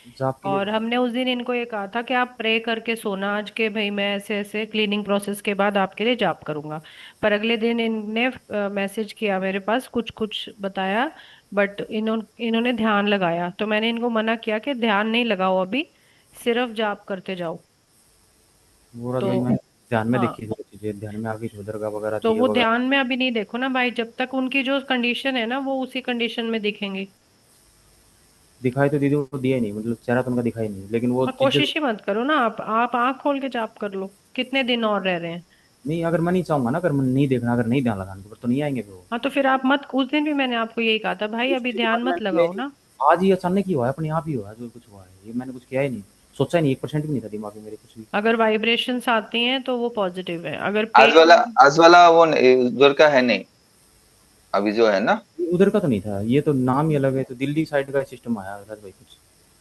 जाप के लिए और हमने उस दिन इनको ये कहा था कि आप प्रे करके सोना आज के, भाई मैं ऐसे ऐसे क्लीनिंग प्रोसेस के बाद आपके लिए जाप करूंगा। पर अगले दिन इनने मैसेज किया मेरे पास, कुछ कुछ बताया, बट इन्होंने ध्यान लगाया, तो मैंने इनको मना किया कि ध्यान नहीं लगाओ अभी, सिर्फ जाप करते जाओ। वो रात तो भाई, मैंने ध्यान में हाँ, देखी थी वो चीजें, ध्यान में आ गई थी, दरगाह वगैरह तो दिए वो वगैरह। ध्यान में अभी नहीं देखो ना भाई, जब तक उनकी जो कंडीशन है ना वो उसी कंडीशन में दिखेंगे। दिखाई तो दीदी वो दिया ही नहीं, मतलब चेहरा तो उनका दिखाई नहीं, लेकिन वो हाँ, चीजें। कोशिश ही मत करो ना, आप आंख खोल के जाप कर लो, कितने दिन और रह रहे हैं। नहीं, अगर मैं नहीं चाहूंगा ना, अगर मैं नहीं देखना, अगर नहीं ध्यान लगाने, तो नहीं आएंगे फिर वो। हाँ, तो फिर आप मत, उस दिन भी मैंने आपको यही कहा था भाई, अभी उसके बाद ध्यान मत मैंने लगाओ ना। आज ही अचानक ही हुआ है, अपने आप ही हुआ है जो कुछ हुआ है, ये मैंने कुछ किया ही नहीं, सोचा ही नहीं, 1% भी नहीं था दिमाग में मेरे कुछ भी। अगर वाइब्रेशंस आती हैं तो वो पॉजिटिव है, अगर आज वाला, पेन। आज वाला वो उधर का है नहीं, अभी जो है ना, ये उधर का तो नहीं था, ये तो नाम ही अलग है, तो दिल्ली साइड का सिस्टम आया राज भाई कुछ।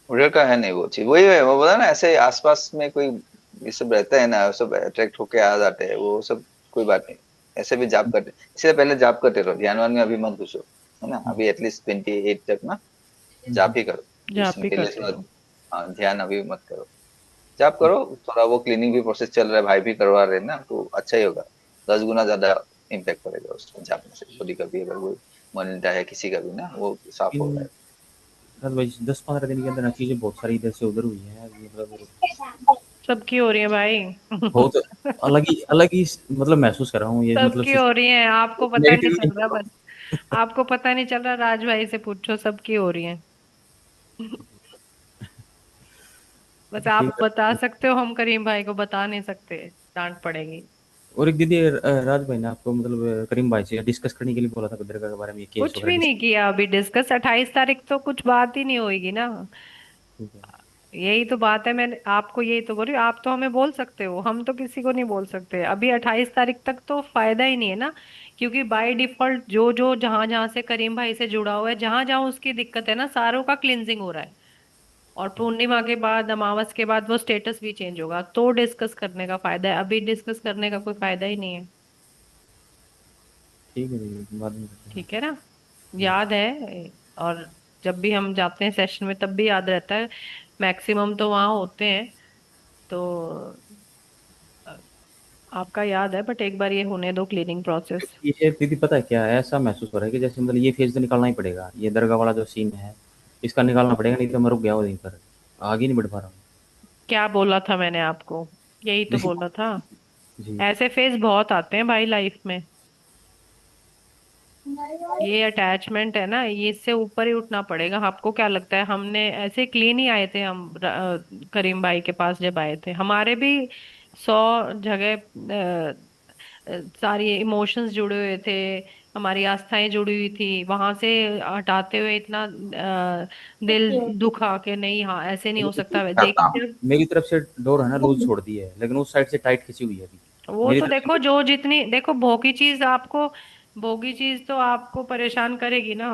उधर का है नहीं वो चीज, वही है वो बोला ना, ऐसे आसपास में कोई ये सब रहता है ना, वो सब अट्रैक्ट होके आ जाते हैं वो सब, कोई बात नहीं। ऐसे भी जाप करते, इसलिए पहले जाप करते रहो, ध्यान वान में अभी मत घुसो, है ना, हम्म, अभी एटलीस्ट 28 तक ना जाप हम्म, ही करो। जाप इसमें ही के लिए करते थोड़ा, रहो। हाँ, ध्यान अभी मत करो, जाप करो थोड़ा, वो क्लीनिंग भी प्रोसेस चल रहा है, भाई भी करवा रहे हैं ना, तो अच्छा ही होगा, 10 गुना ज्यादा इम्पैक्ट पड़ेगा उसको जापने से, बॉडी का भी अगर कोई मन है किसी का भी ना, वो साफ हो रहा इन है। राज भाई 10-15 दिन के अंदर ना चीजें बहुत सारी इधर से उधर हुई है, मतलब सबकी हो रही है भाई। बहुत अलग ही मतलब महसूस कर रहा हूँ ये, मतलब सबकी हो रही है, आपको पता नहीं नेगेटिव। चल रहा बस। आपको पता नहीं चल रहा, राज भाई से पूछो, सबकी हो रही है। बस ठीक आप बता है। सकते हो, हम करीम भाई को बता नहीं सकते, डांट पड़ेगी। और एक दीदी राज भाई ने आपको मतलब करीम भाई से डिस्कस करने के लिए बोला था दरगाह के बारे में, ये केस कुछ वगैरह भी नहीं डिस्कस। किया अभी डिस्कस, 28 तारीख तो कुछ बात ही नहीं होगी ना। ठीक है। यही तो बात है, मैं आपको यही तो बोल रही हूँ, आप तो हमें बोल सकते हो, हम तो किसी को नहीं बोल सकते अभी 28 तारीख तक, तो फायदा ही नहीं है ना। क्योंकि बाय डिफॉल्ट जो जो जहां जहां से करीम भाई से जुड़ा हुआ है, जहां जहां उसकी दिक्कत है ना, सारों का क्लिनजिंग हो रहा है। और पूर्णिमा के बाद, अमावस के बाद वो स्टेटस भी चेंज होगा, तो डिस्कस करने का फायदा है, अभी डिस्कस करने का कोई फायदा ही नहीं है। ठीक है दीदी, बाद में करते हैं। ठीक है ना, याद है। और जब भी हम जाते हैं सेशन में तब भी याद रहता है, मैक्सिमम तो वहां होते हैं, तो अ, आपका याद है, बट एक बार ये होने दो क्लीनिंग प्रोसेस। ये दीदी पता है क्या है, ऐसा महसूस हो रहा है कि जैसे मतलब ये फेज तो निकालना ही पड़ेगा, ये दरगाह वाला जो सीन है इसका निकालना पड़ेगा, नहीं तो मैं रुक गया वहीं पर, आगे नहीं बढ़ पा रहा हूँ। क्या बोला था मैंने आपको, यही तो जी। बोला था। जी। ऐसे फेज बहुत आते हैं भाई लाइफ में, ये अटैचमेंट है ना, ये इससे ऊपर ही उठना पड़ेगा। आपको क्या लगता है, हमने ऐसे क्लीन ही आए थे हम करीम भाई के पास जब आए थे, हमारे भी 100 जगह सारी इमोशंस जुड़े हुए थे, हमारी आस्थाएं जुड़ी हुई थी, वहां से हटाते हुए इतना दिल दुखा के नहीं, हाँ ऐसे नहीं हो सकता, करता देखिए हूँ। जब। मेरी तरफ से डोर है ना लूज छोड़ दी है, लेकिन उस साइड से टाइट खिंची हुई है अभी वो मेरी तो तरफ देखो, से। जो जितनी देखो, भोगी चीज तो आपको परेशान करेगी ना,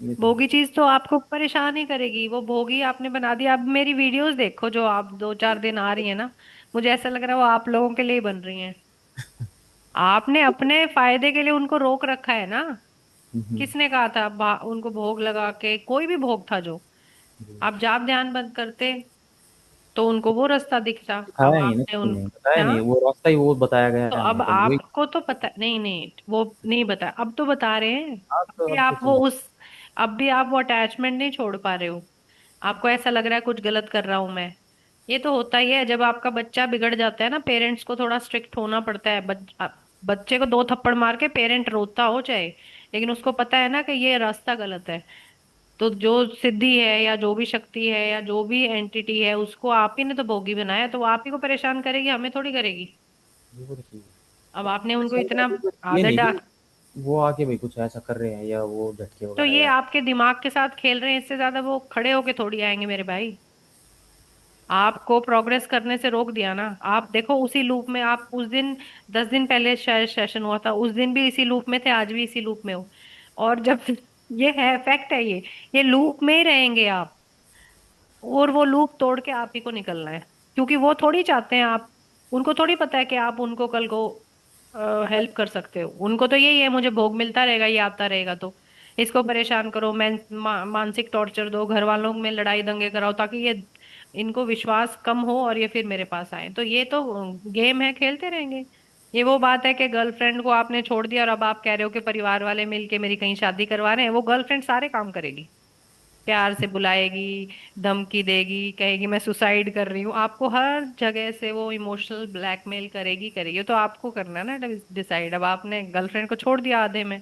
ये तो है। भोगी चीज तो आपको परेशान ही करेगी, वो भोगी आपने बना दिया। अब मेरी वीडियोस देखो जो आप 2-4 दिन आ रही है ना, मुझे ऐसा लग रहा है वो आप लोगों के लिए ही बन रही हैं। आपने अपने फायदे के लिए उनको रोक रखा है ना। हम्म, किसने कहा था उनको भोग लगा के, कोई भी भोग था जो, जी। आप जाप ध्यान बंद करते तो उनको वो रास्ता दिखता। अब दिखाया नहीं है ना आपने किसी उन, ने, बताया नहीं हाँ, है, वो रास्ता ही वो बताया गया तो है अब हमें, तो वही। आपको तो पता नहीं, नहीं वो नहीं बता, अब तो बता रहे हैं। अब तो चलो। अब भी आप वो अटैचमेंट नहीं छोड़ पा रहे हो, आपको ऐसा लग रहा है कुछ गलत कर रहा हूं मैं। ये तो होता ही है, जब आपका बच्चा बिगड़ जाता है ना, पेरेंट्स को थोड़ा स्ट्रिक्ट होना पड़ता है। बच्चे को 2 थप्पड़ मार के पेरेंट रोता हो चाहे, लेकिन उसको पता है ना कि ये रास्ता गलत है। तो जो सिद्धि है या जो भी शक्ति है या जो भी एंटिटी है, उसको आप ही ने तो भोगी बनाया, तो वो आप ही को परेशान करेगी, हमें थोड़ी करेगी। ये तो ठीक है। अब आपने उनको सही इतना बात है, ये आदत नहीं डाल, कि वो आके भाई कुछ ऐसा कर रहे हैं या वो झटके तो वगैरह ये या। आपके दिमाग के साथ खेल रहे हैं, इससे ज्यादा वो खड़े होके थोड़ी आएंगे मेरे भाई। आपको प्रोग्रेस करने से रोक दिया ना। आप देखो उसी लूप में आप उस दिन 10 दिन पहले शायद सेशन हुआ था, उस दिन भी इसी लूप में थे, आज भी इसी लूप में हो। और जब ये है फैक्ट है, ये लूप में ही रहेंगे आप। और वो लूप तोड़ के आप ही को निकलना है, क्योंकि वो थोड़ी चाहते हैं आप, उनको थोड़ी पता है कि आप उनको कल को हेल्प कर सकते हो। उनको तो यही है, मुझे भोग मिलता रहेगा, ये आता रहेगा, तो इसको परेशान करो, मानसिक टॉर्चर दो, घर वालों में लड़ाई दंगे कराओ, ताकि ये इनको विश्वास कम हो और ये फिर मेरे पास आए। तो ये तो गेम है, खेलते रहेंगे। ये वो बात है कि गर्लफ्रेंड को आपने छोड़ दिया और अब आप कह रहे हो कि परिवार वाले मिलके मेरी कहीं शादी करवा रहे हैं। वो गर्लफ्रेंड सारे काम करेगी, प्यार से बुलाएगी, धमकी देगी, कहेगी मैं सुसाइड कर रही हूँ, आपको हर जगह से वो इमोशनल ब्लैकमेल करेगी करेगी। तो आपको करना है ना डिसाइड। अब आपने गर्लफ्रेंड को छोड़ दिया आधे में,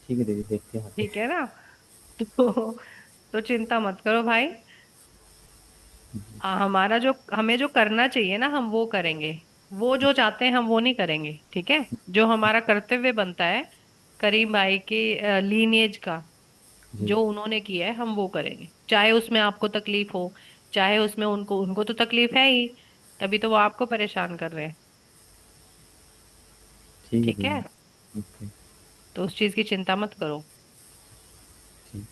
ठीक है दीदी, देखते हैं आगे। ठीक है ना। तो चिंता मत करो भाई। हमारा जो हमें जो करना चाहिए ना, हम वो करेंगे। वो जो चाहते हैं हम वो नहीं करेंगे, ठीक है। जो हमारा कर्तव्य बनता है करीम भाई के लीनिएज का, जी। जो उन्होंने किया है हम वो करेंगे, चाहे उसमें आपको तकलीफ हो, चाहे उसमें उनको उनको तो तकलीफ है ही, तभी तो वो आपको परेशान कर रहे हैं। ठीक है ठीक दीदी। है, ओके। तो उस चीज की चिंता मत करो। ठीक।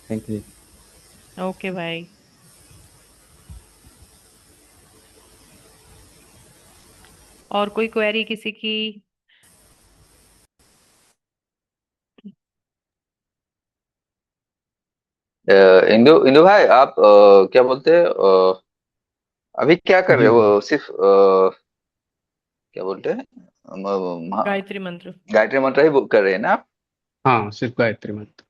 थैंक यू दीदी। ओके भाई। और कोई क्वेरी किसी की? इंदु इंदु भाई, आप क्या बोलते हैं, अभी क्या कर रहे जी जी। हो? सिर्फ क्या बोलते हैं, गायत्री मंत्र। गायत्री मंत्र ही कर रहे हैं ना आप? हाँ, सिर्फ गायत्री मंत्र।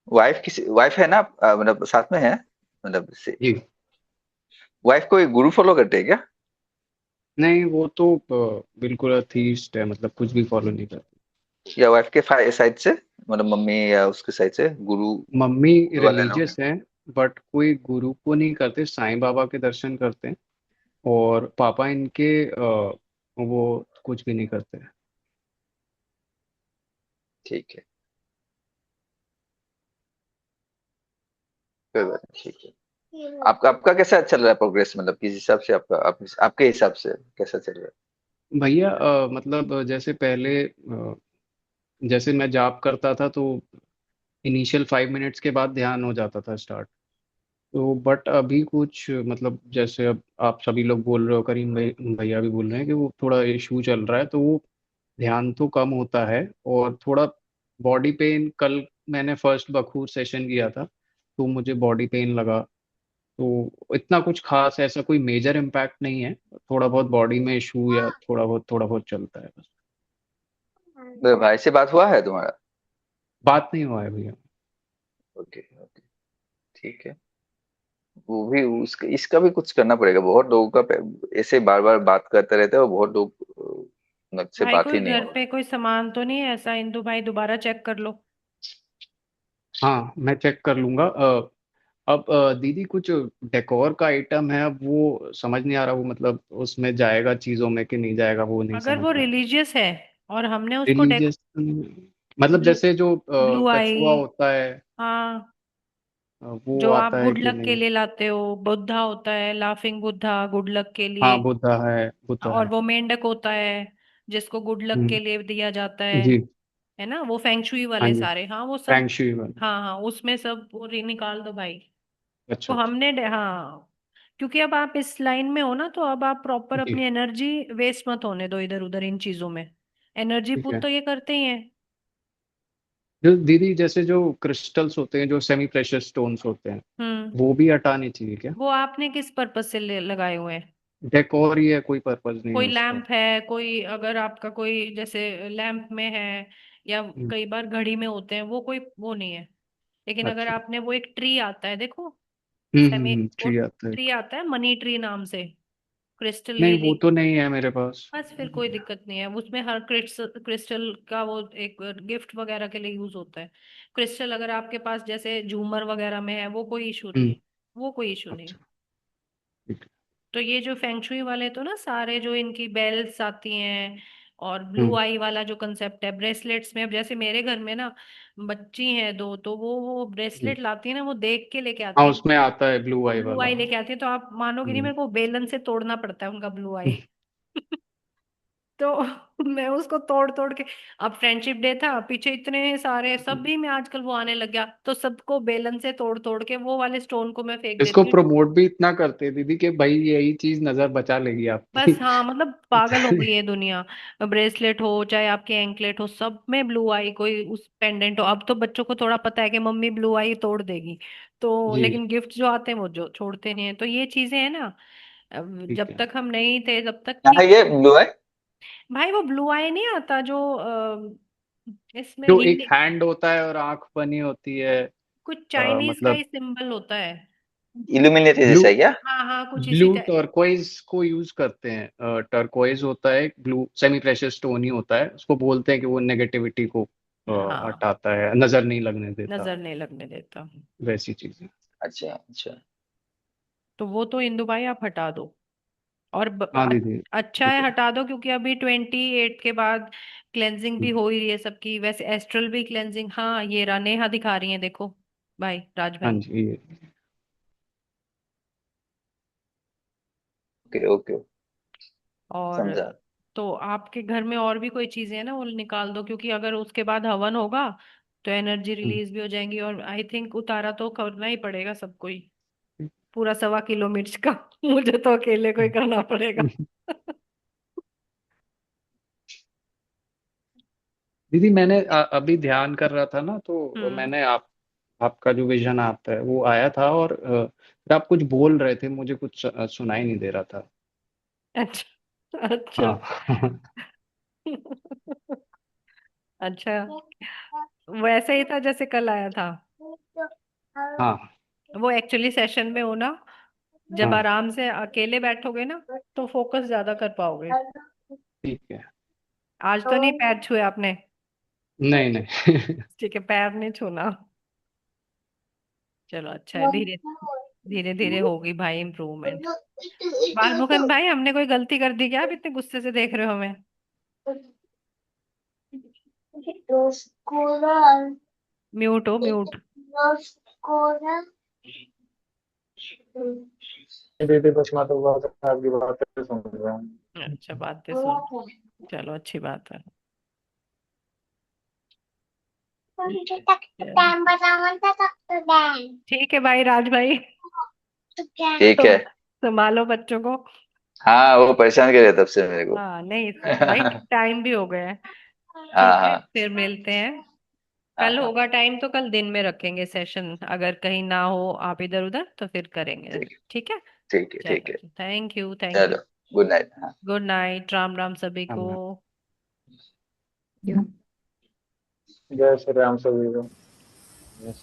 वाइफ है ना मतलब साथ में है, मतलब जी। वाइफ कोई गुरु फॉलो करते हैं क्या? नहीं, वो तो बिल्कुल अथीस्ट है, मतलब कुछ भी फॉलो नहीं करती। या वाइफ के साइड से, मतलब मम्मी या उसके साइड से गुरु मम्मी वाले लोग हैं? रिलीजियस हैं, बट कोई गुरु को नहीं करते, साईं बाबा के दर्शन करते हैं। और पापा इनके वो कुछ भी नहीं करते। ठीक है, कोई बात नहीं, ठीक है। आपका आपका कैसा चल रहा है प्रोग्रेस, मतलब किस हिसाब से आपका आपके हिसाब से कैसा चल रहा है? भैया मतलब जैसे पहले जैसे मैं जॉब करता था तो इनिशियल 5 मिनट्स के बाद ध्यान हो जाता था स्टार्ट। तो बट अभी कुछ मतलब जैसे अब आप सभी लोग बोल रहे हो, करीम भाई भैया भी बोल रहे हैं कि वो थोड़ा इशू चल रहा है, तो वो ध्यान तो कम होता है। और थोड़ा बॉडी पेन, कल मैंने फर्स्ट बखूर सेशन किया था तो मुझे बॉडी पेन लगा। तो इतना कुछ खास ऐसा कोई मेजर इम्पैक्ट नहीं है, थोड़ा बहुत बॉडी में इशू या थोड़ा बहुत चलता है बस। तो भाई से बात हुआ है तुम्हारा? बात नहीं हुआ है भैया। ओके ओके, ठीक है। वो भी उसका इसका भी कुछ करना पड़ेगा, बहुत लोगों का ऐसे बार बार बात करते रहते हैं और बहुत लोग नक से भाई बात कोई ही नहीं घर हो पे कोई सामान तो नहीं है ऐसा, इंदु भाई दोबारा चेक कर लो। हाँ, मैं चेक कर लूंगा। अब दीदी कुछ डेकोर का आइटम है, अब वो समझ नहीं आ रहा, वो मतलब उसमें जाएगा चीजों में कि नहीं जाएगा, वो नहीं अगर समझ वो रहा। रिलीजियस है और हमने उसको रिलीजियस मतलब जैसे जो ब्लू आई, कछुआ होता है, हाँ, वो जो आप आता है गुड कि लक के नहीं? लिए लाते हो, बुद्धा होता है, लाफिंग बुद्धा गुड लक के लिए। हाँ, बुद्धा है, बुद्धा और है। वो मेंढक होता है जिसको गुड लक हम्म। के लिए दिया जाता जी। है ना, वो फेंगशुई हाँ वाले जी। सारे, हाँ वो सब। फैंग शुई वाला। हाँ हाँ, उसमें सब वो निकाल दो भाई। तो अच्छा अच्छा। हमने हाँ, क्योंकि अब आप इस लाइन में हो ना, तो अब आप प्रॉपर जी। अपनी एनर्जी वेस्ट मत होने दो इधर उधर इन चीजों में। एनर्जी ठीक पुट है। तो ये करते ही हैं। जो दीदी जैसे जो क्रिस्टल्स होते हैं, जो सेमी प्रेशियस स्टोन्स होते हैं, हम्म। वो भी हटाने चाहिए क्या? वो आपने किस पर्पज से लगाए हुए हैं? डेकोर ही है, कोई पर्पज नहीं है कोई उसका। लैंप है, कोई अगर आपका कोई जैसे लैंप में है, या हम्म। कई बार घड़ी में होते हैं, वो कोई वो नहीं है। लेकिन अगर अच्छा। आपने वो एक ट्री आता है देखो, सेमी, वो ट्री आता है ट्री एक। आता है मनी ट्री नाम से, क्रिस्टल नहीं, हीलिंग। वो तो नहीं है मेरे पास। बस फिर कोई दिक्कत नहीं है, उसमें हर क्रिस्टल क्रिस्टल का वो एक गिफ्ट वगैरह के लिए यूज होता है। क्रिस्टल अगर आपके पास जैसे झूमर वगैरह में है, वो कोई इशू नहीं हम्म। है। वो कोई इशू नहीं है। अच्छा। ठीक तो ये जो फेंगशुई वाले तो ना सारे जो इनकी बेल्स आती हैं और ब्लू आई वाला जो कंसेप्ट है ब्रेसलेट्स में, अब जैसे मेरे घर में ना बच्ची है दो, तो वो ब्रेसलेट लाती है ना, वो देख के लेके हाँ, आती है। उसमें आता है ब्लू आई ब्लू वाला। आई लेके आती है, तो आप मानोगे नहीं, हम्म। मेरे को बेलन से तोड़ना पड़ता है उनका ब्लू आई। तो मैं उसको तोड़ तोड़ के, अब फ्रेंडशिप डे था पीछे, इतने सारे सब भी में आजकल वो आने लग गया, तो सबको बेलन से तोड़ तोड़ के वो वाले स्टोन को मैं फेंक इसको देती हूँ। प्रमोट भी इतना करते हैं दीदी कि भाई यही चीज नजर बचा लेगी बस आपकी। हाँ, मतलब पागल हो गई है दुनिया। ब्रेसलेट हो चाहे आपके एंकलेट हो, सब में ब्लू आई, कोई उस पेंडेंट हो। अब तो बच्चों को थोड़ा पता है कि मम्मी ब्लू आई तोड़ देगी, तो जी। लेकिन गिफ्ट जो आते हैं वो जो छोड़ते नहीं है, तो ये चीजें हैं ना। अब ठीक जब है। तक हम नहीं थे तब तक क्या है ठीक ये था। ब्लू आई? भाई वो ब्लू आई नहीं आता जो इसमें जो एक हिंदी, हैंड होता है और आंख बनी होती है। कुछ चाइनीज का ही मतलब सिंबल होता है। इल्यूमिनेटी ब्लू जैसा है क्या? हाँ हाँ, कुछ इसी ब्लू टाइप। टर्कोइज को यूज करते हैं। टर्कोइज होता है, एक ब्लू सेमी प्रेशियस स्टोन ही होता है, उसको बोलते हैं कि वो नेगेटिविटी को हाँ, हटाता है, नजर नहीं लगने देता। नजर नहीं लगने देता। वैसी चीजें। अच्छा अच्छा। तो वो तो इंदु भाई आप हटा दो। और हाँ दीदी। अच्छा ठीक है है। हटा दो, क्योंकि अभी 28 के बाद क्लेंजिंग भी हो ही रही है सबकी, वैसे एस्ट्रल भी क्लेंजिंग। हाँ, ये नेहा दिखा रही है देखो, भाई राज हाँ भाई। जी, ये ओके ओके। और समझा। तो आपके घर में और भी कोई चीजें हैं ना, वो निकाल दो, क्योंकि अगर उसके बाद हवन होगा तो एनर्जी रिलीज भी हो जाएंगी, और आई थिंक उतारा तो करना ही पड़ेगा सबको ही, पूरा 1.25 किलो मिर्च का। मुझे तो अकेले को ही करना पड़ेगा। दीदी मैंने अभी ध्यान कर रहा था ना, तो हम्म। मैंने आपका जो विजन आता है वो आया था, और फिर आप कुछ बोल रहे थे, मुझे कुछ सुनाई नहीं दे रहा था। अच्छा अच्छा। हाँ। अच्छा, वैसे ही था जैसे कल आया था। हाँ। वो एक्चुअली सेशन में हो ना, जब हाँ। आराम से अकेले बैठोगे ना, तो फोकस ज्यादा कर पाओगे। ठीक है। आज तो नहीं पैर छुए आपने? नहीं नहीं। ठीक है, पैर नहीं छूना। चलो अच्छा है, धीरे धीरे धीरे होगी भाई इम्प्रूवमेंट। बालमुकुंद भाई, हमने कोई गलती कर दी क्या? आप इतने गुस्से से देख रहे हो हमें। म्यूट हो, म्यूट। दीदी बस मैं तो बस आपकी बातें सुन रहा हूँ। अच्छा, बातें सुन, चलो अच्छी बात है। चलो, ठीक है भाई राज भाई। ठीक तुम है। संभालो बच्चों को। हाँ वो परेशान कर रहे तब से मेरे को। हाँ नहीं, भाई टाइम भी हो गया है। हाँ ठीक है, हाँ फिर मिलते हैं। हाँ कल हाँ। होगा टाइम तो कल दिन में रखेंगे सेशन, अगर कहीं ना हो आप इधर उधर तो फिर करेंगे। ठीक है ठीक है। ठीक है ठीक है। चलो, थैंक यू थैंक यू। चलो। Good night. हाँ। गुड नाइट, राम राम सभी को। हाँ। जय श्री राम सभी को। Yes,